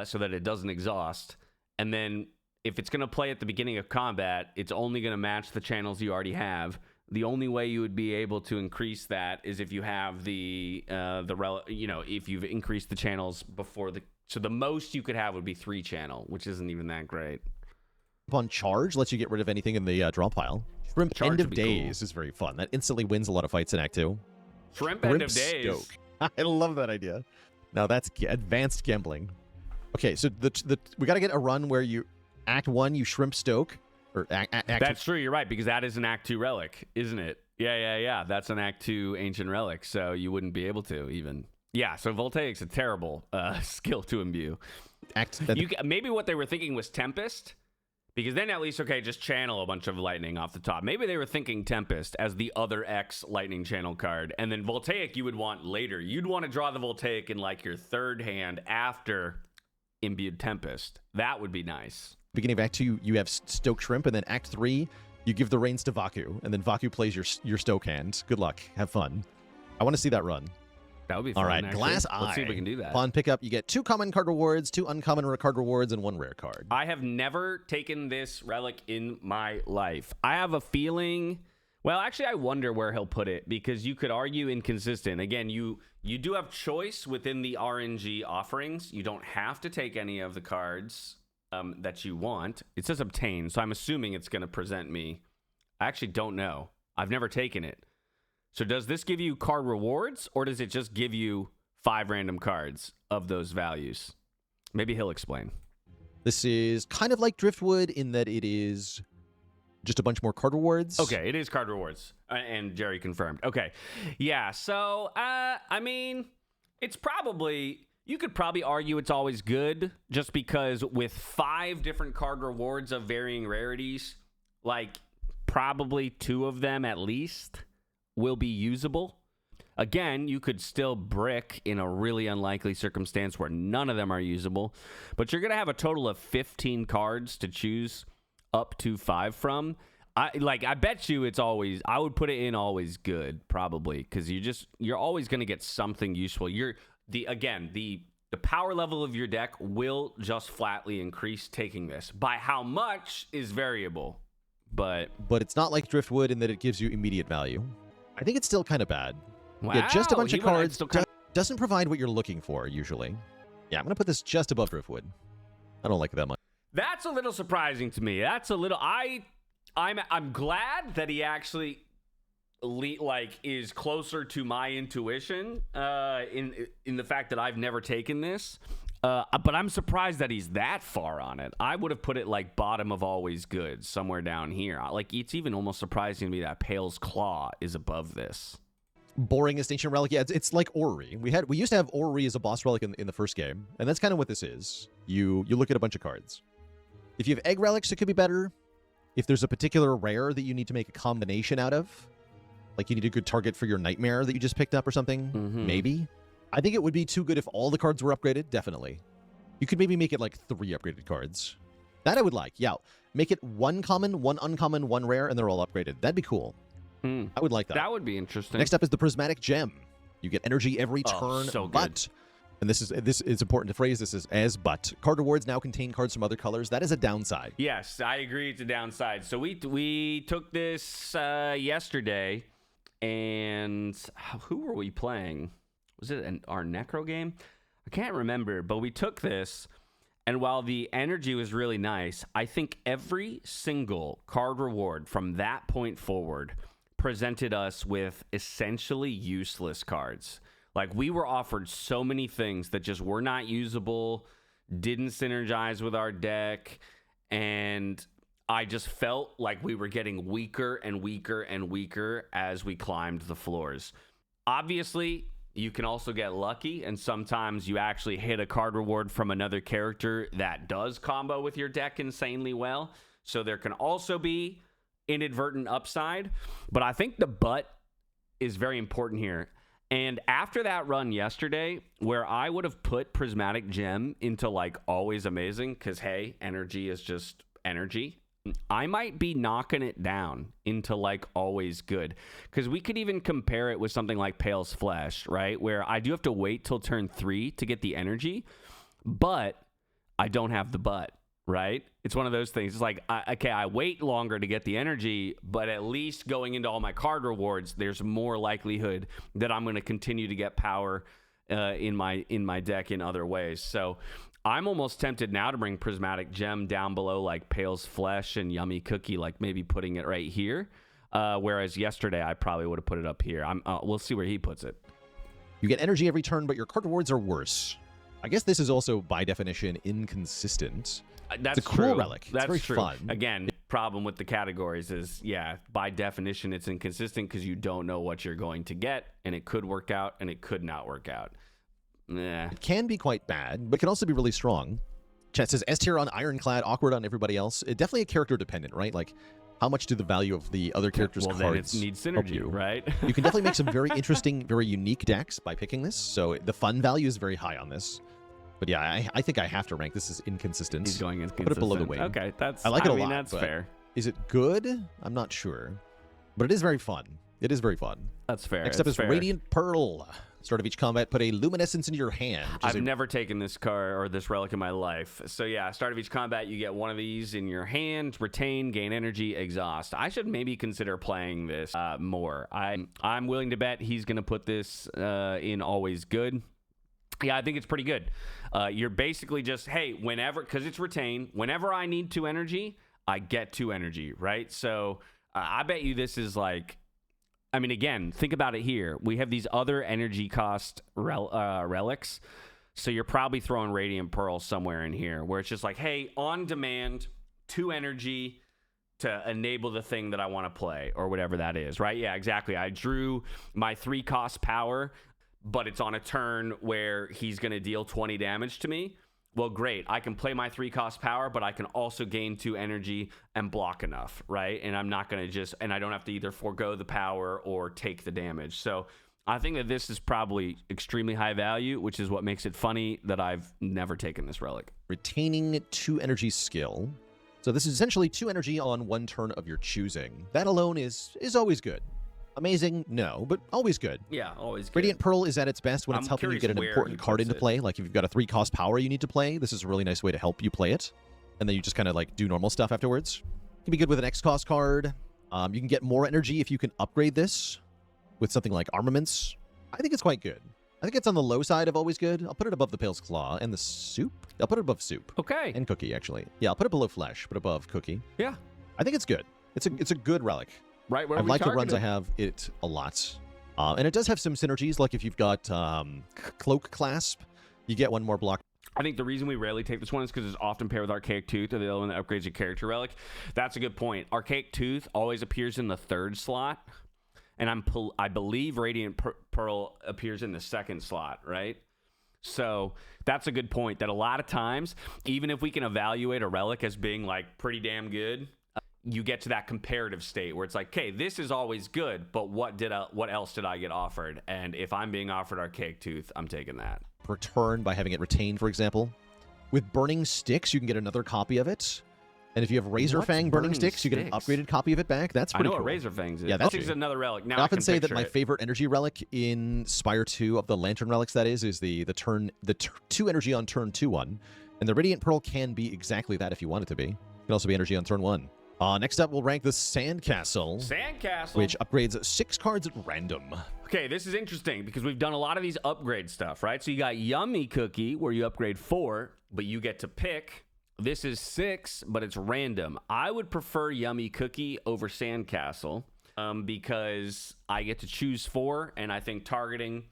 so that it doesn't exhaust. And then if it's going to play at the beginning of combat, it's only going to match the channels you already have. The only way you would be able to increase that is if you have if you've increased the channels before so the most you could have would be 3 channel, which isn't even that great. Upon charge, lets you get rid of anything in the draw pile. Shrimp Charge End of would be Days is very fun. That instantly wins a lot of fights in Act 2. Shrimp End of Days. Stoke. I love that idea. Now that's advanced gambling. Okay, so we got to get a run where you Act 1, you Shrimp Stoke. Or That's true, you're right, because that is an Act 2 relic, isn't it? Yeah. That's an Act 2 ancient relic, so you wouldn't be able to even. Yeah, so Voltaic's a terrible skill to imbue. Act Maybe what they were thinking was Tempest, Because then at least, okay, just channel a bunch of lightning off the top. Maybe they were thinking Tempest as the other X lightning channel card. And then Voltaic you would want later. You'd want to draw the Voltaic in like your third hand after Imbued Tempest. That would be nice. Beginning of Act 2, you have Stoke Shrimp, and then Act 3, you give the reins to Vaku, and then Vaku plays your Stoke hand. Good luck. Have fun. I want to see that run. That would be fun. All right, actually. Glass Eye. Let's see if we can do that. Upon pickup, you get 2 common card rewards, 2 uncommon card rewards, and 1 rare card. I have never taken this relic in my life. I have a feeling... Well, actually, I wonder where he'll put it, because you could argue inconsistent. Again, you do have choice within the RNG offerings. You don't have to take any of the cards that you want. It says obtain, so I'm assuming it's going to present me. I actually don't know. I've never taken it. So does this give you card rewards, or does it just give you 5 random cards of those values? Maybe he'll explain. This is kind of like Driftwood in that it is just a bunch more card rewards. Okay, it is card rewards. And Jerry confirmed. Okay. Yeah, so, I mean, it's probably... You could probably argue it's always good, just because with 5 different card rewards of varying rarities, like, probably 2 of them at least will be usable. Again, you could still brick in a really unlikely circumstance where none of them are usable, but you're going to have a total of 15 cards to choose up to 5 from. I bet you it's always, I would put it in always good, probably, because you're always going to get something useful. The power level of your deck will just flatly increase taking this. By how much is variable, but it's not like Driftwood in that it gives you immediate value. I think it's still kind of bad. wow, Yeah, just a bunch of even I'd cards still kind doesn't provide what you're looking for, usually. Yeah, I'm going to put this just above Driftwood. I don't like it that much. That's a little surprising to me. That's a little... I'm glad that he actually is closer to my intuition in the fact that I've never taken this. But I'm surprised that he's that far on it. I would have put it like bottom of always good, somewhere down here. Like, it's even almost surprising to me that Pale's Claw is above this. Boringest ancient relic. Yeah, it's like Orrery. We used to have Orrery as a boss relic in the first game, and that's kind of what this is. You look at a bunch of cards. If you have egg relics, it could be better. If there's a particular rare that you need to make a combination out of, like you need a good target for your nightmare that you just picked up or something, maybe. I think it would be too good if all the cards were upgraded, definitely. You could maybe make it like 3 upgraded cards. That I would like, yeah. Make it 1 common, 1 uncommon, 1 rare, and they're all upgraded. That'd be cool. I would like that. That would be interesting. Next up is the Prismatic Gem. You get energy every turn, so good. but... And this is important to phrase this as but. Card rewards now contain cards from other colors. That is a downside. Yes, I agree it's a downside. So we took this yesterday, and who were we playing? Was it our Necro game? I can't remember, but we took this, and while the energy was really nice, I think every single card reward from that point forward presented us with essentially useless cards. Like, we were offered so many things that just were not usable, didn't synergize with our deck, and I just felt like we were getting weaker and weaker and weaker as we climbed the floors. Obviously, you can also get lucky, and sometimes you actually hit a card reward from another character that does combo with your deck insanely well. So there can also be inadvertent upside, but I think the but is very important here. And after that run yesterday, where I would have put Prismatic Gem into like always amazing, because hey, energy is just energy, I might be knocking it down into like always good, because we could even compare it with something like Pale's Flesh, right? Where I do have to wait till turn 3 to get the energy, but I don't have the butt. Right? It's one of those things. It's like, I wait longer to get the energy, but at least going into all my card rewards, there's more likelihood that I'm going to continue to get power in my deck in other ways. So I'm almost tempted now to bring Prismatic Gem down below like Pale's Flesh and Yummy Cookie, like maybe putting it right here. Whereas yesterday, I probably would have put it up here. We'll see where he puts it. You get energy every turn, but your card rewards are worse. I guess this is also, by definition, inconsistent. That's it's a cool true. relic. That's very true. fun. Again, problem with the categories is, yeah, by definition, it's inconsistent because you don't know what you're going to get, and it could work out, and it could not work out. It can be quite bad, but can also be really strong. Chat says S tier on Ironclad, awkward on everybody else. Definitely a character dependent, right? Like, how much do the value of the other characters' well, cards then it needs help synergy, you? right? You can definitely make some very interesting, very unique decks by picking this. So the fun value is very high on this. But yeah, I think I have to rank this as inconsistent. He's going inconsistent. Put it below the weight. Okay, I like it a mean, lot. That's but fair. Is it good? I'm not sure. But it is very fun. It is very fun. That's fair. Next up is fair. Radiant Pearl. Start of each combat, put a luminescence into your hand. I've never taken this card or this relic in my life. So yeah, start of each combat, you get one of these in your hand, retain, gain energy, exhaust. I should maybe consider playing this more. I'm willing to bet he's going to put this in always good. Yeah, I think it's pretty good. You're basically just, hey, whenever, because it's retain, whenever I need 2 energy, I get 2 energy, right? So I bet you this is like, I mean, again, think about it here. We have these other energy cost relics. So you're probably throwing Radiant Pearl somewhere in here where it's just like, hey, on demand, 2 energy to enable the thing that I want to play or whatever that is, right? Yeah, exactly. I drew my 3 cost power, but it's on a turn where he's going to deal 20 damage to me. Well, great. I can play my 3 cost power, but I can also gain 2 energy and block enough, right? And I'm not going to and I don't have to either forego the power or take the damage. So I think that this is probably extremely high value, which is what makes it funny that I've never taken this relic. Retaining 2 energy skill. So this is essentially 2 energy on 1 turn of your choosing. That alone is always good. Amazing? No, but always good. Yeah, always good. Radiant Pearl is at its best when it's helping you get an important card into play. Like if you've got a 3 cost power you need to play, this is a really nice way to help you play it. And then you just kind of like do normal stuff afterwards. It can be good with an X cost card. You can get more energy if you can upgrade this with something like armaments. I think it's quite good. I think it's on the low side of always good. I'll put it above the Pale's Claw and the Soup. I'll put it above Soup. Okay. And Cookie, actually. Yeah, I'll put it below Flesh, but above Cookie. Yeah. I think it's good. It's a good relic. Right where I've liked the runs I have it a lot. And it does have some synergies, like if you've got Cloak Clasp, you get 1 more block. I think the reason we rarely take this one is because it's often paired with Archaic Tooth or the other one that upgrades your character relic. That's a good point. Archaic Tooth always appears in the 3rd slot, and I believe Radiant Pearl appears in the 2nd slot, right? So that's a good point, that a lot of times, even if we can evaluate a relic as being like pretty damn good, you get to that comparative state where it's like, okay, this is always good, but what else did I get offered? And if I'm being offered Archaic Tooth, I'm taking that. Per turn by having it retained, for example. With Burning Sticks, you can get another copy of it. And if you have Razor Fang Burning Sticks, you get an upgraded copy of it back. That's pretty cool. I know what Razor Fangs is. Yeah, that's another relic. Now I often can say that picture my favorite energy relic in Spire 2 of the Lantern relics, that is the 2 energy on turn 2 one. And the Radiant Pearl can be exactly that if you want it to be. It can also be energy on turn 1. Next up, we'll rank the Sandcastle. Sandcastle. Which upgrades 6 cards at random. Okay, this is interesting because we've done a lot of these upgrade stuff, right? So you got Yummy Cookie, where you upgrade 4, but you get to pick. This is 6, but it's random. I would prefer Yummy Cookie over Sandcastle because I get to choose 4, and I think targeting,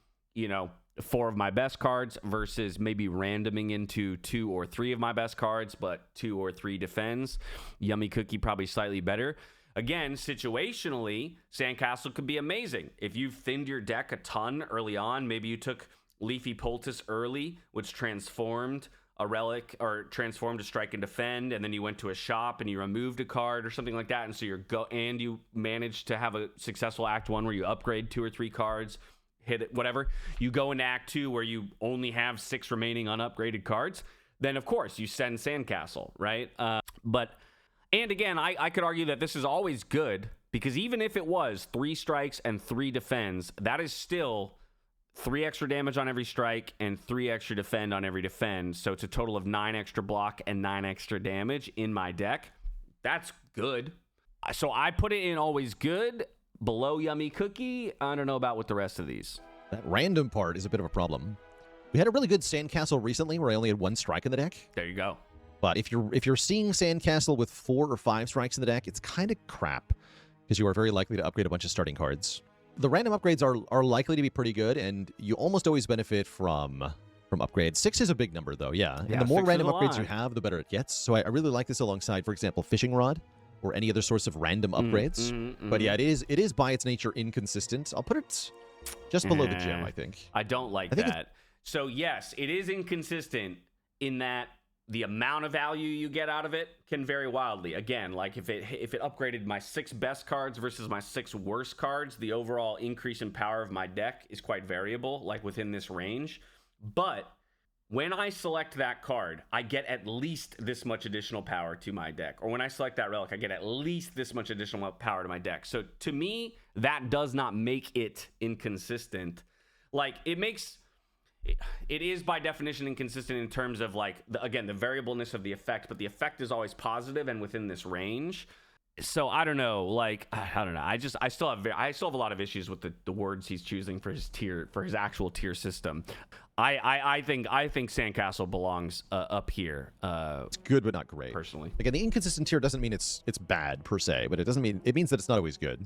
4 of my best cards versus maybe randoming into 2 or 3 of my best cards, but 2 or 3 defends. Yummy Cookie probably slightly better. Again, situationally, Sandcastle could be amazing. If you've thinned your deck a ton early on, maybe you took Leafy Poultice early, which transformed a relic or transformed to strike and defend, and then you went to a shop and you removed a card or something like that, and so you managed to have a successful Act 1 where you upgrade 2 or 3 cards, hit it, whatever. You go into Act 2 where you only have 6 remaining unupgraded cards, then of course you send Sandcastle, right? And again, I could argue that this is always good because even if it was 3 strikes and 3 defends, that is still 3 extra damage on every strike and 3 extra defend on every defend. So it's a total of 9 extra block and 9 extra damage in my deck. That's good. So I put it in always good, below Yummy Cookie. I don't know about with the rest of these. That random part is a bit of a problem. We had a really good Sandcastle recently where I only had 1 strike in the deck. There you go. But if you're seeing Sandcastle with 4 or 5 strikes in the deck, it's kind of crap because you are very likely to upgrade a bunch of starting cards. The random upgrades are likely to be pretty good, and you almost always benefit from upgrades. 6 is a big number, though, yeah. And the more random upgrades you have, the better it gets. So I really like this alongside, for example, Fishing Rod or any other source of random upgrades. But yeah, it is by its nature inconsistent. I'll put it just below the gem, I think. I don't like that. So yes, it is inconsistent in that the amount of value you get out of it can vary wildly. Again, like if it upgraded my 6 best cards versus my 6 worst cards, the overall increase in power of my deck is quite variable, like within this range. But when I select that card, I get at least this much additional power to my deck. Or when I select that relic, I get at least this much additional power to my deck. So to me, that does not make it inconsistent. Like, it is by definition inconsistent in terms of, like, again, the variableness of the effect, but the effect is always positive and within this range. So I don't know, like, I don't know. I still have a lot of issues with the words he's choosing for his actual tier system. I think Sandcastle belongs up here. It's good, but not great. Personally, again, the inconsistent tier doesn't mean it's bad per se, but it means that it's not always good.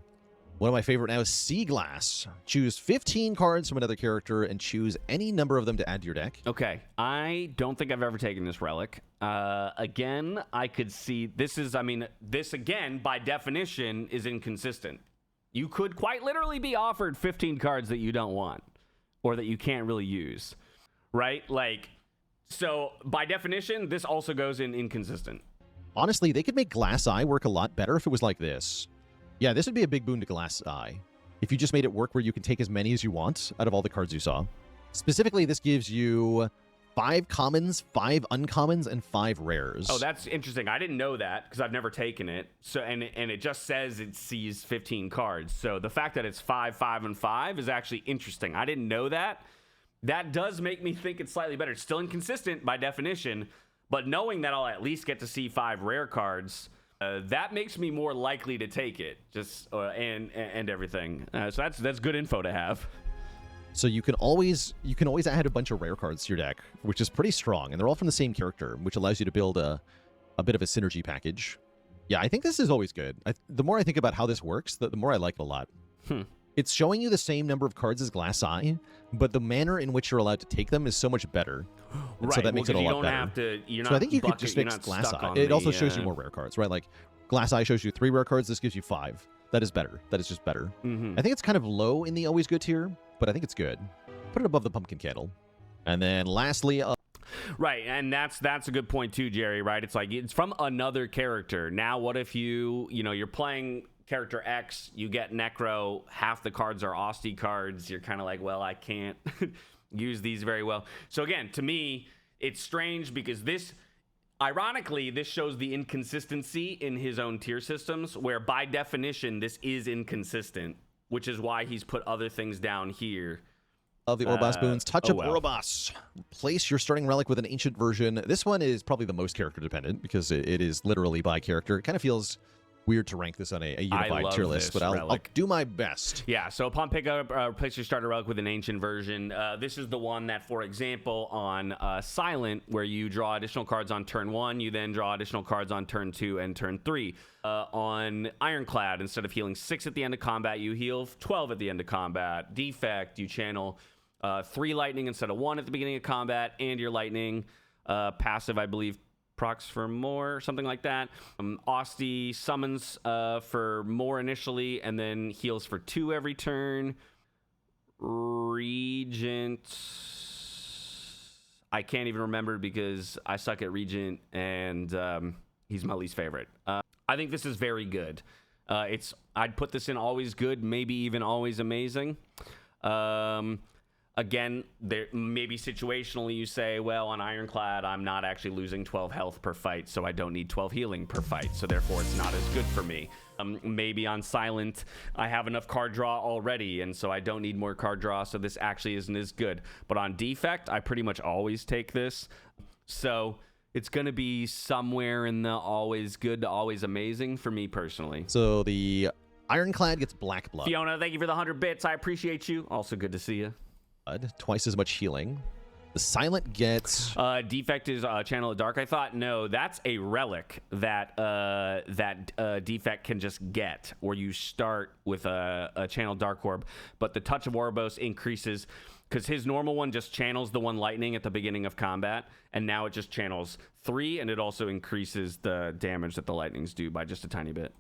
One of my favorite now is Sea Glass. Choose 15 cards from another character and choose any number of them to add to your deck. Okay, I don't think I've ever taken this relic. Again, I could see this again, by definition, is inconsistent. You could quite literally be offered 15 cards that you don't want or that you can't really use, right? Like, so by definition, this also goes in inconsistent. Honestly, they could make Glass Eye work a lot better if it was like this. Yeah, this would be a big boon to Glass Eye. If you just made it work where you can take as many as you want out of all the cards you saw. Specifically, this gives you 5 commons, 5 uncommons, and 5 rares. Oh, that's interesting. I didn't know that because I've never taken it. So and it just says it sees 15 cards. So the fact that it's 5, 5, and 5 is actually interesting. I didn't know that. That does make me think it's slightly better. It's still inconsistent by definition, but knowing that I'll at least get to see 5 rare cards, that makes me more likely to take it. Just and everything. So that's good info to have. So you can always add a bunch of rare cards to your deck, which is pretty strong, and they're all from the same character, which allows you to build a bit of a synergy package. Yeah, I think this is always good. The more I think about how this works, the more I like it a lot. It's showing you the same number of cards as Glass Eye, but the manner in which you're allowed to take them is so much better. And so that makes it a lot better. So I think you could just fix Glass Eye. It also shows you more rare cards, right? Like Glass Eye shows you 3 rare cards. This gives you 5. That is better. That is just better. I think it's kind of low in the always good tier, but I think it's good. Put it above the pumpkin candle. And then lastly... Right, and that's a good point too, Jerry, right? It's like, it's from another character. Now, what if you're playing character X, you get Necro, half the cards are Austie cards. You're kind of like, well, I can't use these very well. So again, to me, it's strange because this... Ironically, this shows the inconsistency in his own tier systems, where by definition, this is inconsistent, which is why he's put other things down here. Of the Orboss boons, Touch of Orboss. Replace your starting relic with an ancient version. This one is probably the most character dependent because it is literally by character. It kind of feels weird to rank this on a unified tier list, but I'll do my best. Yeah, so upon pickup, replace your starter relic with an ancient version. This is the one that, for example, on Silent, where you draw additional cards on turn 1, you then draw additional cards on turn 2 and turn 3. On Ironclad, instead of healing 6 at the end of combat, you heal 12 at the end of combat. Defect, you channel 3 lightning instead of 1 at the beginning of combat, and your lightning passive, I believe, procs for more, something like that. Austie summons for more initially, and then heals for 2 every turn. Regent, I can't even remember because I suck at Regent, and he's my least favorite. I think this is very good. I'd put this in always good, maybe even always amazing. Again, maybe situationally you say, well, on Ironclad, I'm not actually losing 12 health per fight, so I don't need 12 healing per fight, so therefore it's not as good for me. Maybe on Silent, I have enough card draw already, and so I don't need more card draw, so this actually isn't as good. But on Defect, I pretty much always take this. So it's going to be somewhere in the always good to always amazing for me personally. So the Ironclad gets Black Blood. Fiona, thank you for the 100 bits. I appreciate you. Also good to see you. Twice as much healing. The Silent gets... Defect is Channel of Dark, I thought. No, that's a relic that Defect can just get, where you start with a Channel Dark Orb, but the Touch of Orboss increases, because his normal one just channels the 1 lightning at the beginning of combat, and now it just channels 3, and it also increases the damage that the lightnings do by just a tiny bit.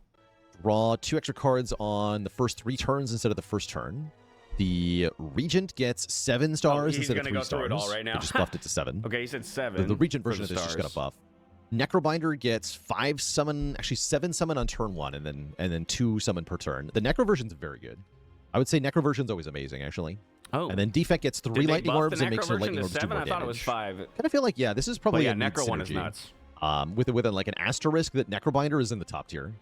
Draw 2 extra cards on the first 3 turns instead of the first turn. The Regent gets 7 stars he's instead of gonna 3 go stars. through it all right now. They just buffed it to 7. Okay, he said 7. The Regent version for of the this just got a stars. buff. Necrobinder gets 5 summon, actually 7 summon on turn 1, and then 2 summon per turn. The Necro version's very good. I would say Necro version's always amazing, actually. Oh. And then Defect gets 3 Did they lightning buff orbs the and makes Necro their version lightning to orbs do 7? more I thought it was damage. 5. Kind of feel like, yeah, this is probably But yeah, a neat Necro one is synergy. nuts. With like an asterisk that Necrobinder is in the top tier.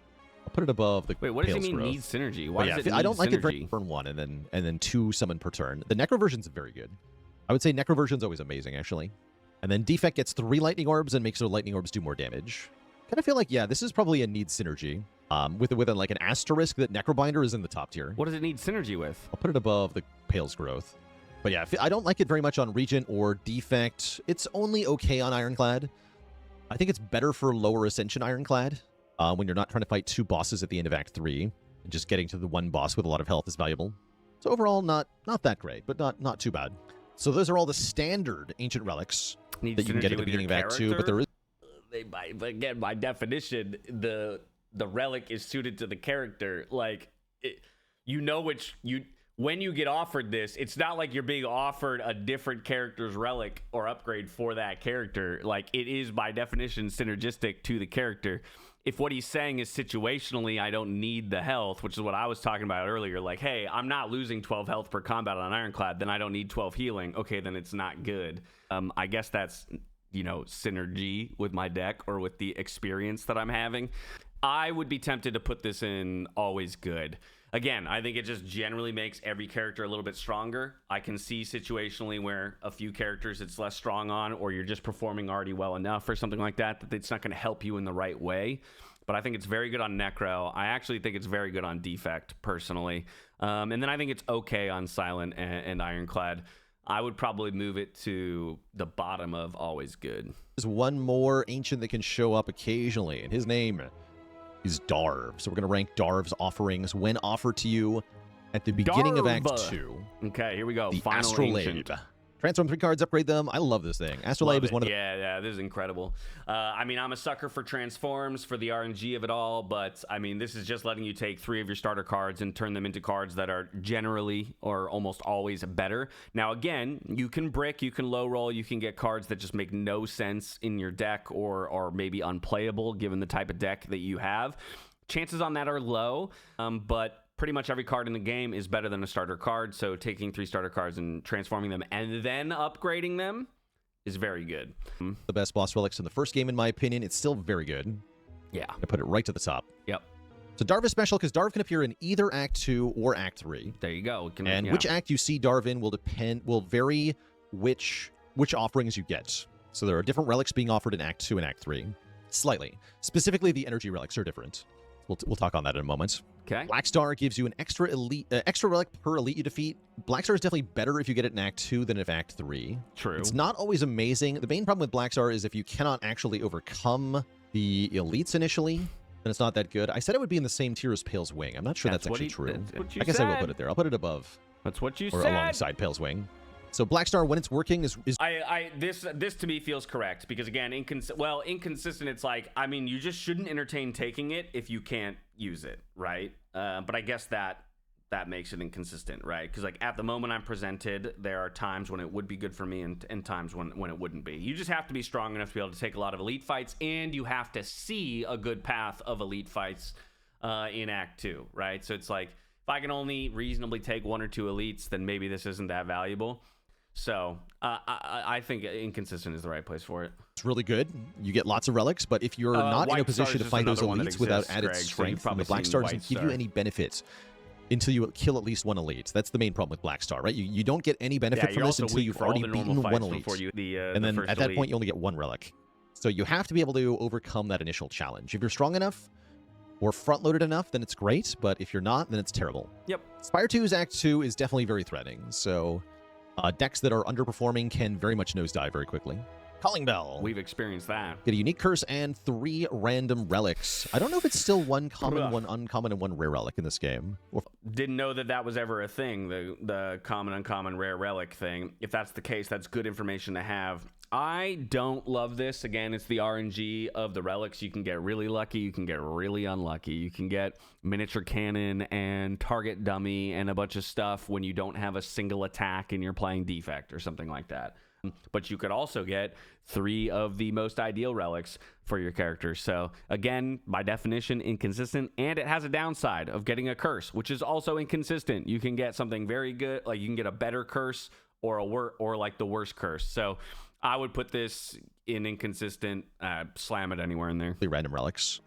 I'll put it above the Wait, what does he Pale's mean growth. need synergy? Why But does yeah, it need I don't like it for synergy? turn 1 and then 2 summon per turn. The Necro version's very good. I would say Necro version's always amazing, actually. And then Defect gets 3 lightning orbs and makes their lightning orbs do more damage. Kind of feel like, yeah, this is probably a need synergy. With like an asterisk that Necrobinder is in the top tier. What does it need synergy with? I'll put it above the Pale's growth. But yeah, I don't like it very much on Regent or Defect. It's only okay on Ironclad. I think it's better for lower Ascension Ironclad when you're not trying to fight 2 bosses at the end of Act 3. And just getting to the one boss with a lot of health is valuable. So overall, not that great, but not too bad. So those are all the standard Ancient Relics Need that you can get synergy at the with beginning of your Act 2, but character? there is But again, by definition, the relic is suited to the character. Like, when you get offered this, it's not like you're being offered a different character's relic or upgrade for that character. Like, it is by definition synergistic to the character. If what he's saying is situationally, I don't need the health, which is what I was talking about earlier. Like, hey, I'm not losing 12 health per combat on Ironclad, then I don't need 12 healing. Okay, then it's not good. I guess that's, synergy with my deck or with the experience that I'm having. I would be tempted to put this in always good. Again, I think it just generally makes every character a little bit stronger. I can see situationally where a few characters it's less strong on, or you're just performing already well enough or something like that, that it's not going to help you in the right way. But I think it's very good on Necro. I actually think it's very good on Defect, personally. And then I think it's okay on Silent and Ironclad. I would probably move it to the bottom of always good. There's one more Ancient that can show up occasionally, and his name is Darv. So we're going to rank Darv's offerings when offered to you at the beginning of Act 2. Okay, here we go. The Final Astrolabe. Ancient. Transform 3 cards, upgrade them. I love this thing. Astrolabe is one of the... Yeah, this is incredible. I'm a sucker for transforms, for the RNG of it all, but, this is just letting you take 3 of your starter cards and turn them into cards that are generally or almost always better. Now, again, you can brick, you can low roll, you can get cards that just make no sense in your deck or maybe unplayable given the type of deck that you have. Chances on that are low, but pretty much every card in the game is better than a starter card, so taking 3 starter cards and transforming them and then upgrading them is very good. The best boss relics in the first game, in my opinion. It's still very good. Yeah. I put it right to the top. Yep. So Darv is special because Darv can appear in either Act 2 or Act 3. There you go. Which act you see Darv in will vary which offerings you get. So there are different relics being offered in Act 2 and Act 3. Slightly. Specifically, the energy relics are different. We'll talk on that in a moment. Okay. Black Star gives you an extra relic per elite you defeat. Black Star is definitely better if you get it in Act 2 than if Act 3. True. It's not always amazing. The main problem with Black Star is if you cannot actually overcome the elites initially, then it's not that good. I said it would be in the same tier as Pale's Wing. I'm not sure that's actually true. What you I guess said. I will put it there. I'll put it above. That's what you or said. alongside Pale's Wing. So Black Star, when it's working, is this to me feels correct because again, inconsistent. It's like you just shouldn't entertain taking it if you can't use it, right? But I guess that makes it inconsistent, right? Because like at the moment I'm presented, there are times when it would be good for me and times when it wouldn't be. You just have to be strong enough to be able to take a lot of elite fights, and you have to see a good path of elite fights in Act 2, right? So it's like if I can only reasonably take 1 or 2 elites, then maybe this isn't that valuable. So I think inconsistent is the right place for it. It's really good. You get lots of relics, but if you're not in a position to fight those elites without added strength, then the Black Star doesn't give you any benefit until you kill at least 1 elite. That's the main problem with Black Star, right? You don't get any benefit from this until you've already beaten 1 elite. And then at that point, you only get 1 relic. So you have to be able to overcome that initial challenge. If you're strong enough or front-loaded enough, then it's great, but if you're not, then it's terrible. Yep. Spire 2's Act 2 is definitely very threatening, so... decks that are underperforming can very much nosedive very quickly. Calling Bell. We've experienced that. Get a unique curse and 3 random relics. I don't know if it's still 1 common, 1 uncommon, and 1 rare relic in this game. Didn't know that was ever a thing, the common, uncommon, rare relic thing. If that's the case, that's good information to have. I don't love this. Again, it's the RNG of the relics. You can get really lucky. You can get really unlucky. You can get miniature cannon and target dummy and a bunch of stuff when you don't have a single attack and you're playing defect or something like that. But you could also get 3 of the most ideal relics for your character. So again, by definition, inconsistent, and it has a downside of getting a curse, which is also inconsistent. You can get something very good, like you can get a better curse or or like the worst curse. So I would put this in inconsistent, slam it anywhere in there. The random relics.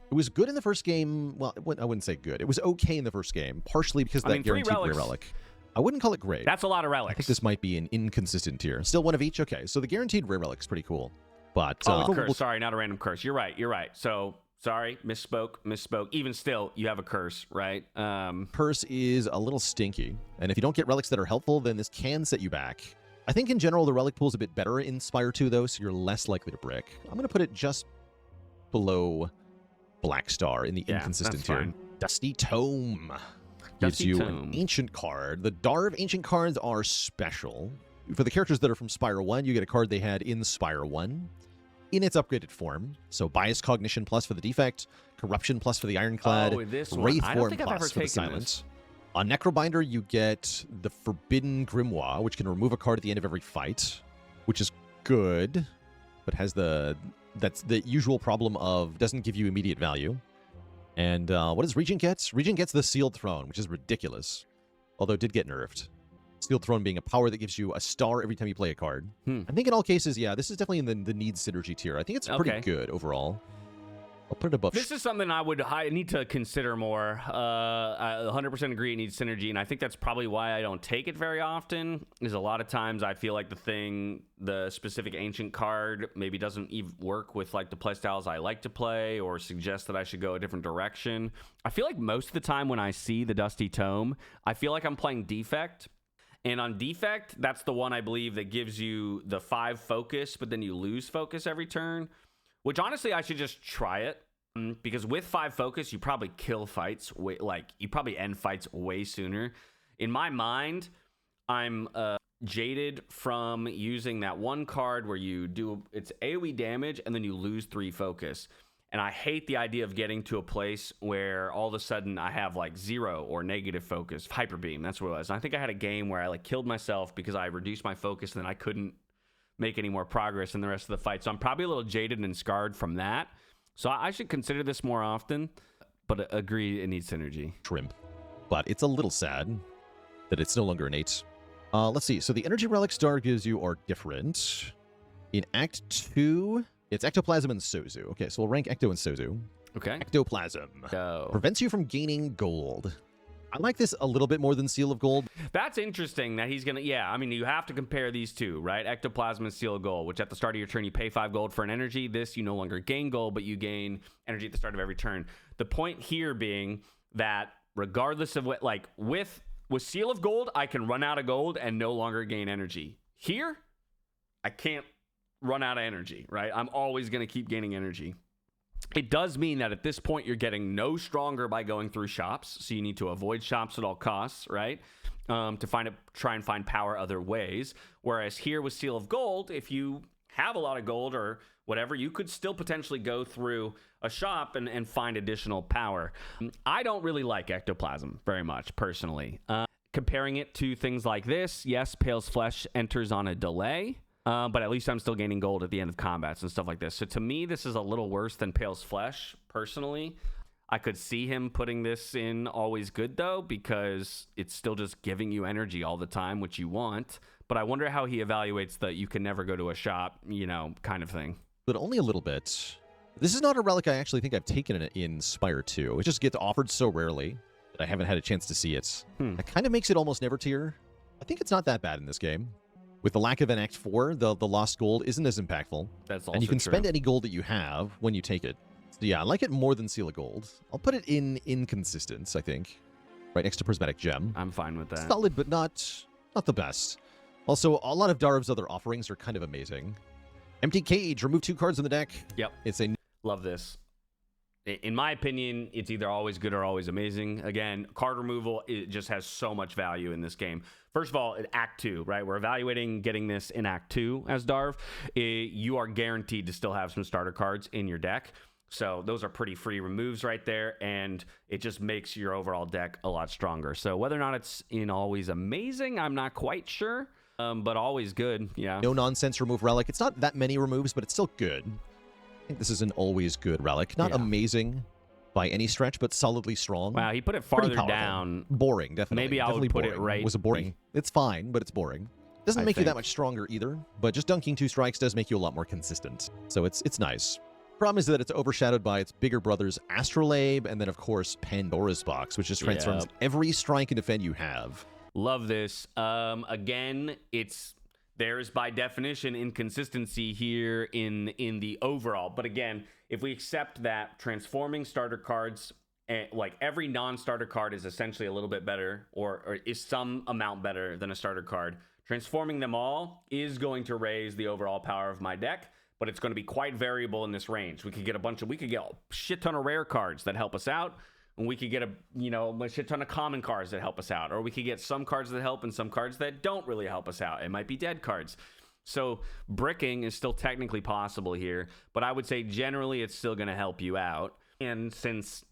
It was good in the first game. Well, I wouldn't say good. It was okay in the first game, partially because of that guaranteed rare relic. I wouldn't call it great. That's a lot of relics. I think this might be an inconsistent tier. Still one of each? Okay, so the guaranteed rare relic's pretty cool. But curse. Sorry, not a random curse. You're right. So, sorry, misspoke. Even still, you have a curse, right? Curse is a little stinky. And if you don't get relics that are helpful, then this can set you back. I think in general, the relic pool's a bit better in Spire 2, though, so you're less likely to brick. I'm going to put it just below Black Star in the inconsistent tier. Fine. Dusty Tome. Gives you an ancient card. The Darv ancient cards are special. For the characters that are from Spire 1, you get a card they had in Spire 1 in its upgraded form. So Bias Cognition plus for the defect, Corruption plus for the Ironclad, Wraith Form plus for the Silence. On Necrobinder, you get the Forbidden Grimoire, which can remove a card at the end of every fight, which is good, but has that's the usual problem of doesn't give you immediate value. And what does Regent get? Regent gets the Sealed Throne, which is ridiculous, although it did get nerfed. Sealed Throne being a power that gives you a star every time you play a card. I think in all cases, yeah, this is definitely in the needs synergy tier. I think it's pretty good overall. I'll put it above. This is something I need to consider more. I 100% agree it needs synergy, and I think that's probably why I don't take it very often, is a lot of times I feel like the specific ancient card maybe doesn't even work with like the playstyles I like to play or suggest that I should go a different direction. I feel like most of the time when I see the Dusty Tome, I feel like I'm playing defect. And on defect, that's the one I believe that gives you the 5 focus, but then you lose focus every turn. Which, honestly, I should just try it, because with 5 focus, you probably kill fights, you probably end fights way sooner. In my mind, I'm jaded from using that one card where it's AoE damage, and then you lose 3 focus. And I hate the idea of getting to a place where all of a sudden I have, 0 or negative focus. Hyper Beam, that's what it was. And I think I had a game where I, killed myself because I reduced my focus, and then I couldn't make any more progress in the rest of the fight. So I'm probably a little jaded and scarred from that. So I should consider this more often, but agree it needs synergy. Shrimp. But it's a little sad that it's no longer innate. Let's see. So the energy relic star gives you are different. In Act 2, it's Ectoplasm and Sozu. Okay, so we'll rank Ecto and Sozu. Okay. Ectoplasm. Prevents you from gaining gold. I like this a little bit more than Seal of Gold. That's interesting that he's going to... Yeah, I mean, you have to compare these two, right? Ectoplasm and Seal of Gold, which at the start of your turn, you pay 5 gold for an energy. This, you no longer gain gold, but you gain energy at the start of every turn. The point here being that regardless of what... with Seal of Gold, I can run out of gold and no longer gain energy. Here, I can't run out of energy, right? I'm always going to keep gaining energy. It does mean that at this point, you're getting no stronger by going through shops. So you need to avoid shops at all costs, right? To try and find power other ways. Whereas here with Seal of Gold, if you have a lot of gold or whatever, you could still potentially go through a shop and find additional power. I don't really like Ectoplasm very much, personally. Comparing it to things like this, yes, Pale's Flesh enters on a delay. But at least I'm still gaining gold at the end of combats and stuff like this. So to me, this is a little worse than Pale's Flesh, personally. I could see him putting this in always good, though, because it's still just giving you energy all the time, which you want. But I wonder how he evaluates the you can never go to a shop, kind of thing. But only a little bit. This is not a relic I actually think I've taken in Spire 2. It just gets offered so rarely that I haven't had a chance to see it. That kind of makes it almost never tier. I think it's not that bad in this game. With the lack of an Act 4, the lost gold isn't as impactful. That's also and you can true. spend any gold that you have when you take it. So yeah, I like it more than Seal of Gold. I'll put it in Inconsistence, I think. Right next to Prismatic Gem. I'm fine with that. Solid, but not the best. Also, a lot of Darv's other offerings are kind of amazing. Empty Cage, remove 2 cards in the deck. Yep. It's a... Love this. in my opinion, it's either always good or always amazing. Again, card removal, it just has so much value in this game. First of all, Act 2, right? We're evaluating getting this in Act 2 as Darv. You are guaranteed to still have some starter cards in your deck. So those are pretty free removes right there, and it just makes your overall deck a lot stronger. So whether or not it's in always amazing, I'm not quite sure, but always good, yeah. No nonsense remove relic. It's not that many removes, but it's still good. I think this is an always good relic. Not amazing by any stretch, but solidly strong. Wow, he put it farther down. Boring, definitely. Maybe I would put it right. Was a boring. It's fine, but it's boring. Doesn't make you that much stronger either, but just dunking 2 strikes does make you a lot more consistent. So it's nice. Problem is that it's overshadowed by its bigger brother's Astrolabe, and then, of course, Pandora's Box, which just transforms every strike and defend you have. Love this. Again, there's by definition inconsistency here in the overall. But again, if we accept that transforming starter cards, like every non-starter card is essentially a little bit better or is some amount better than a starter card, transforming them all is going to raise the overall power of my deck. But it's going to be quite variable in this range. We could get a shit ton of rare cards that help us out, and we could get a shit ton of common cards that help us out, or we could get some cards that help and some cards that don't really help us out. It might be dead cards. So bricking is still technically possible here, but I would say generally it's still going to help you out. And since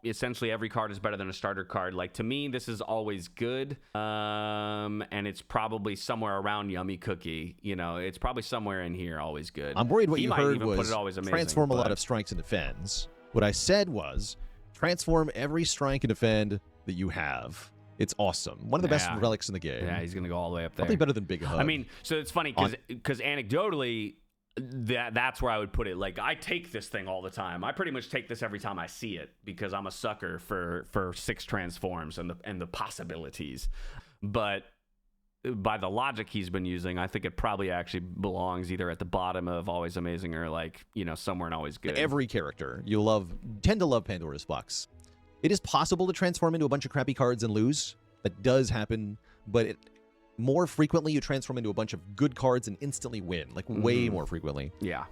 essentially every card is better than a starter card, like, to me, this is always good, and it's probably somewhere around Yummy Cookie. It's probably somewhere in here, always good. I'm worried what you heard was put it always amazing, transform a lot of strikes and defends. What I said was transform every strike and defend that you have. It's awesome. One of the best relics in the game. Yeah, he's gonna go all the way up there. Probably better than Big Hug. I mean, so it's funny because anecdotally, that's where I would put it. Like, I take this thing all the time. I pretty much take this every time I see it because I'm a sucker for 6 transforms and the possibilities. But by the logic he's been using, I think it probably actually belongs either at the bottom of always amazing or somewhere in always good. Every character you tend to love Pandora's Box. It is possible to transform into a bunch of crappy cards and lose. That does happen, but more frequently you transform into a bunch of good cards and instantly win, way more frequently. Yeah.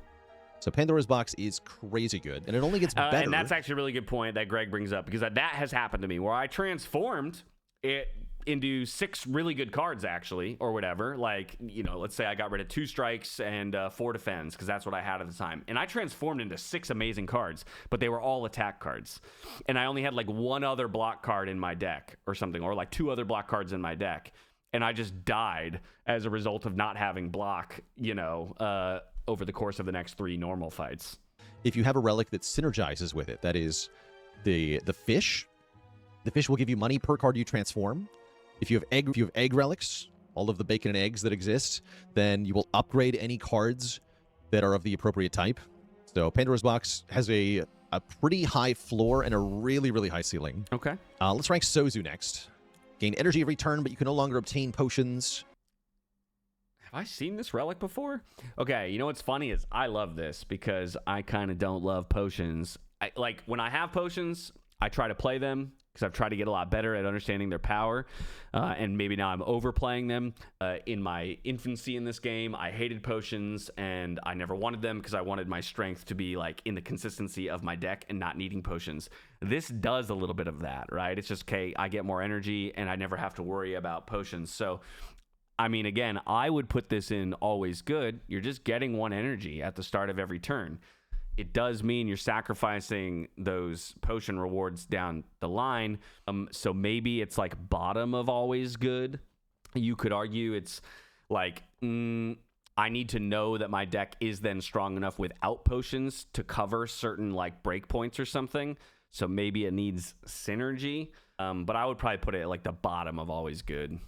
So Pandora's Box is crazy good, and it only gets better. And that's actually a really good point that Greg brings up, because that has happened to me, where I transformed it into 6 really good cards, actually, or whatever. Let's say I got rid of 2 strikes and 4 defends, because that's what I had at the time. And I transformed into 6 amazing cards, but they were all attack cards. And I only had 1 other block card in my deck or something, or 2 other block cards in my deck. And I just died as a result of not having block, over the course of the next 3 normal fights. If you have a relic that synergizes with it, that is the fish. The fish will give you money per card you transform. If you have egg relics, all of the bacon and eggs that exist, then you will upgrade any cards that are of the appropriate type. So Pandora's Box has a pretty high floor and a really, really high ceiling. Okay. Let's rank Sozu next. Gain energy every turn, but you can no longer obtain potions. Have I seen this relic before? Okay, you know what's funny is I love this because I kind of don't love potions. When I have potions, I try to play them because I've tried to get a lot better at understanding their power, and maybe now I'm overplaying them. In my infancy in this game, I hated potions, and I never wanted them because I wanted my strength to be in the consistency of my deck and not needing potions. This does a little bit of that, right? It's just, okay, I get more energy, and I never have to worry about potions. So, I mean, again, I would put this in always good. You're just getting 1 energy at the start of every turn. It does mean you're sacrificing those potion rewards down the line. So maybe it's bottom of always good. You could argue it's I need to know that my deck is then strong enough without potions to cover certain breakpoints or something. So maybe it needs synergy. But I would probably put it at the bottom of always good.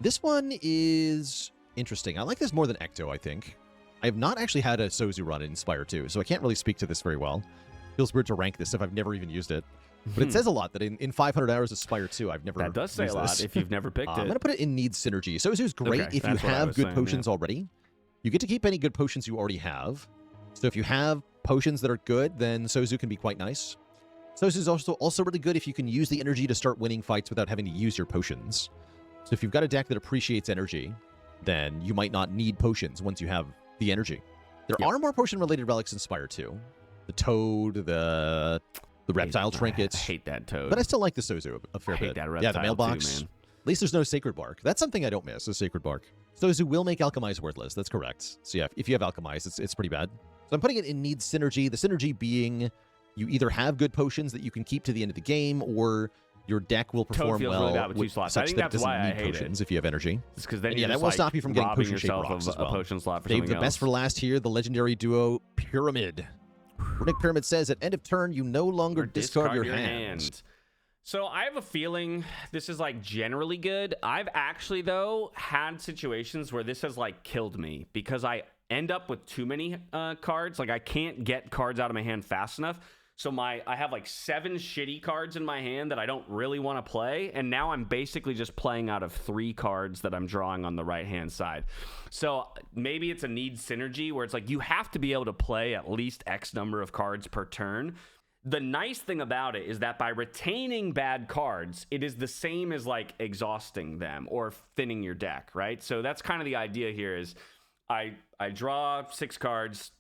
This one is interesting. I like this more than Ecto, I think. I have not actually had a Sozu run in Spire 2, so I can't really speak to this very well. Feels weird to rank this if I've never even used it. But it says a lot that in 500 hours of Spire 2, I've never That does say a lot this. If you've never picked it. I'm going to put it in needs synergy. Sozu's great if you have good potions already. You get to keep any good potions you already have. So if you have potions that are good, then Sozu can be quite nice. Sozu's also really good if you can use the energy to start winning fights without having to use your potions. So if you've got a deck that appreciates energy, then you might not need potions once you have the energy. There are more potion-related relics in Spire 2. the toad, the reptile trinkets. I hate that toad. But I still like the Sozu a fair I hate bit. that reptile Yeah, the mailbox. too, man. At least there's no sacred bark. That's something I don't miss, the sacred bark. Sozu will make Alchemize worthless. That's correct. So yeah, if you have Alchemize, it's pretty bad. So I'm putting it in needs synergy. The synergy being you either have good potions that you can keep to the end of the game, or your deck will perform feels well really bad with 2 slots. I such think that it that's doesn't why I need hate potions it. if you have energy. It's because then And you're yeah, just that will like stop you from getting robbing potion-shaped yourself rocks of as well. a potion slot for Save something the best else. for last here, the legendary duo Pyramid. Runic Pyramid says at end of turn, you no longer Or discard your hand. So I have a feeling this is like generally good. I've actually though had situations where this has like killed me because I end up with too many cards. Like I can't get cards out of my hand fast enough. So I have like 7 shitty cards in my hand that I don't really want to play, and now I'm basically just playing out of 3 cards that I'm drawing on the right hand side. So maybe it's a need synergy where it's like you have to be able to play at least X number of cards per turn. The nice thing about it is that by retaining bad cards, it is the same as like exhausting them or thinning your deck, right? So that's kind of the idea here is I draw 6 cards,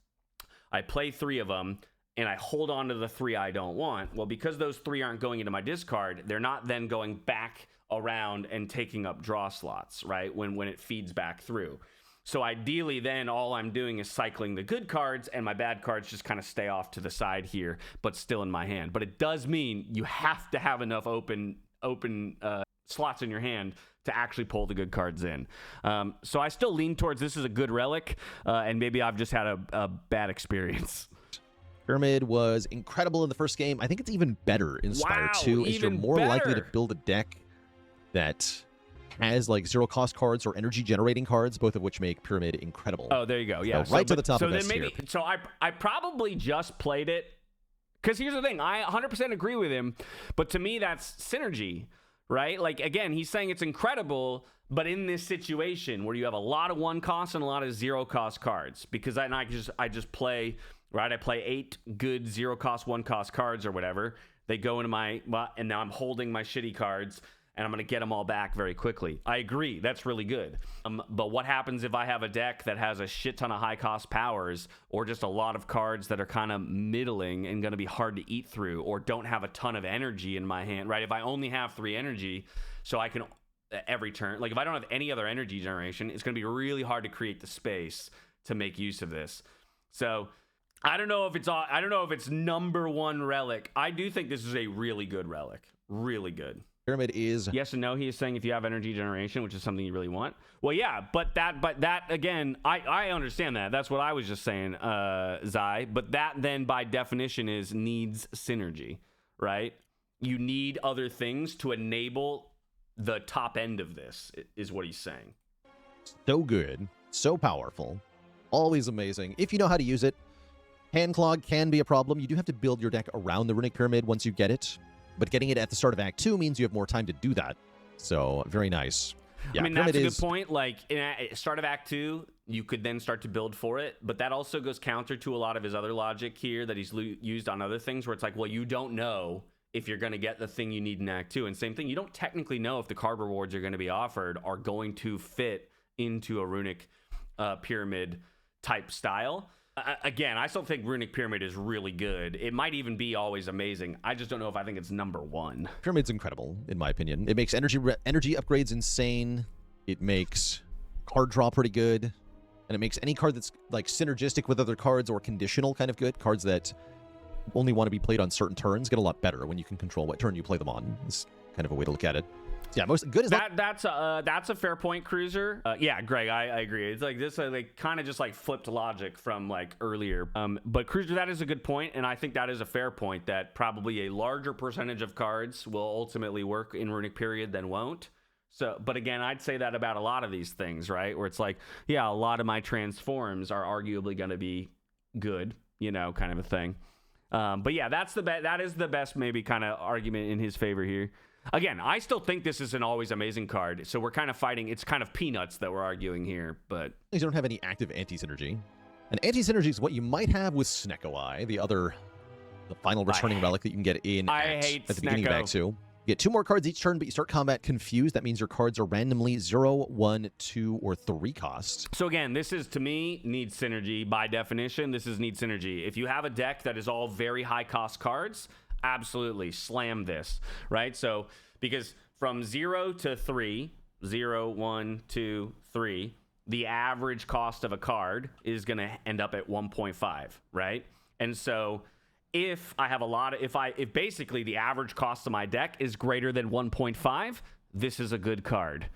I play 3 of them, and I hold on to the 3 I don't want. Well, because those 3 aren't going into my discard, they're not then going back around and taking up draw slots, right? When it feeds back through. So ideally then all I'm doing is cycling the good cards and my bad cards just kind of stay off to the side here, but still in my hand. But it does mean you have to have enough open slots in your hand to actually pull the good cards in. So I still lean towards this is a good relic, and maybe I've just had a bad experience. Pyramid was incredible in the first game. I think it's even better in Spire 2, as you're more likely to build a deck that has like 0-cost cards or energy generating cards, both of which make Pyramid incredible. Oh, there you go. Yeah, so right to the top of S tier. So I probably just played it because here's the thing. I 100% agree with him, but to me that's synergy, right? Like again, he's saying it's incredible, but in this situation where you have a lot of 1-cost and a lot of 0-cost cards, because I just play. Right, I play 8 good 0-cost, 1-cost cards or whatever. They go into and now I'm holding my shitty cards, and I'm going to get them all back very quickly. I agree, that's really good. But what happens if I have a deck that has a shit ton of high-cost powers, or just a lot of cards that are kind of middling and going to be hard to eat through, or don't have a ton of energy in my hand, right? If I only have 3 energy, so I can every turn, like if I don't have any other energy generation, it's going to be really hard to create the space to make use of this. So I don't know if it's number 1 relic. I do think this is a really good relic. Really good. Pyramid is yes and no. He is saying if you have energy generation, which is something you really want. Well, yeah, but that again, I understand that. That's what I was just saying, Zai. But that then by definition is needs synergy, right? You need other things to enable the top end of this, is what he's saying. So good, so powerful, always amazing. If you know how to use it. Hand clog can be a problem. You do have to build your deck around the Runic Pyramid once you get it, but getting it at the start of Act 2 means you have more time to do that. So, very nice. Yeah, I mean, that's a good point. Like, in start of Act 2, you could then start to build for it, but that also goes counter to a lot of his other logic here that he's used on other things, where it's like, well, you don't know if you're going to get the thing you need in Act 2. And same thing, you don't technically know if the card rewards are going to be offered are going to fit into a Runic Pyramid type style. Again, I still think Runic Pyramid is really good. It might even be always amazing. I just don't know if I think it's number 1. Pyramid's incredible, in my opinion. It makes energy upgrades insane. It makes card draw pretty good. And it makes any card that's like synergistic with other cards or conditional kind of good. Cards that only want to be played on certain turns get a lot better when you can control what turn you play them on. It's kind of a way to look at it. Yeah, most good is that's a fair point, Cruiser. Yeah, Greg, I agree. It's like this, like kind of just like flipped logic from like earlier. But Cruiser, that is a good point, and I think that is a fair point that probably a larger percentage of cards will ultimately work in Runic Period than won't. So, but again, I'd say that about a lot of these things, right? Where it's like, yeah, a lot of my transforms are arguably going to be good, you know, kind of a thing. But yeah, that is the best maybe kind of argument in his favor here. Again, I still think this is an always amazing card, so we're kind of fighting. It's kind of peanuts that we're arguing here, but you don't have any active anti-synergy. And anti-synergy is what you might have with Snecko Eye, the final returning relic that you can get in at the beginning of Act 2. You get 2 more cards each turn, but you start combat confused. That means your cards are randomly 0, 1, 2, or 3 cost. So again, this is, to me, needs synergy. By definition, this is need synergy. If you have a deck that is all very high cost cards, absolutely slam this, right? So because from 0 to 3, 0, 1, 2, 3, the average cost of a card is going to end up at 1.5, right? And so if I have a lot of, if basically the average cost of my deck is greater than 1.5, this is a good card.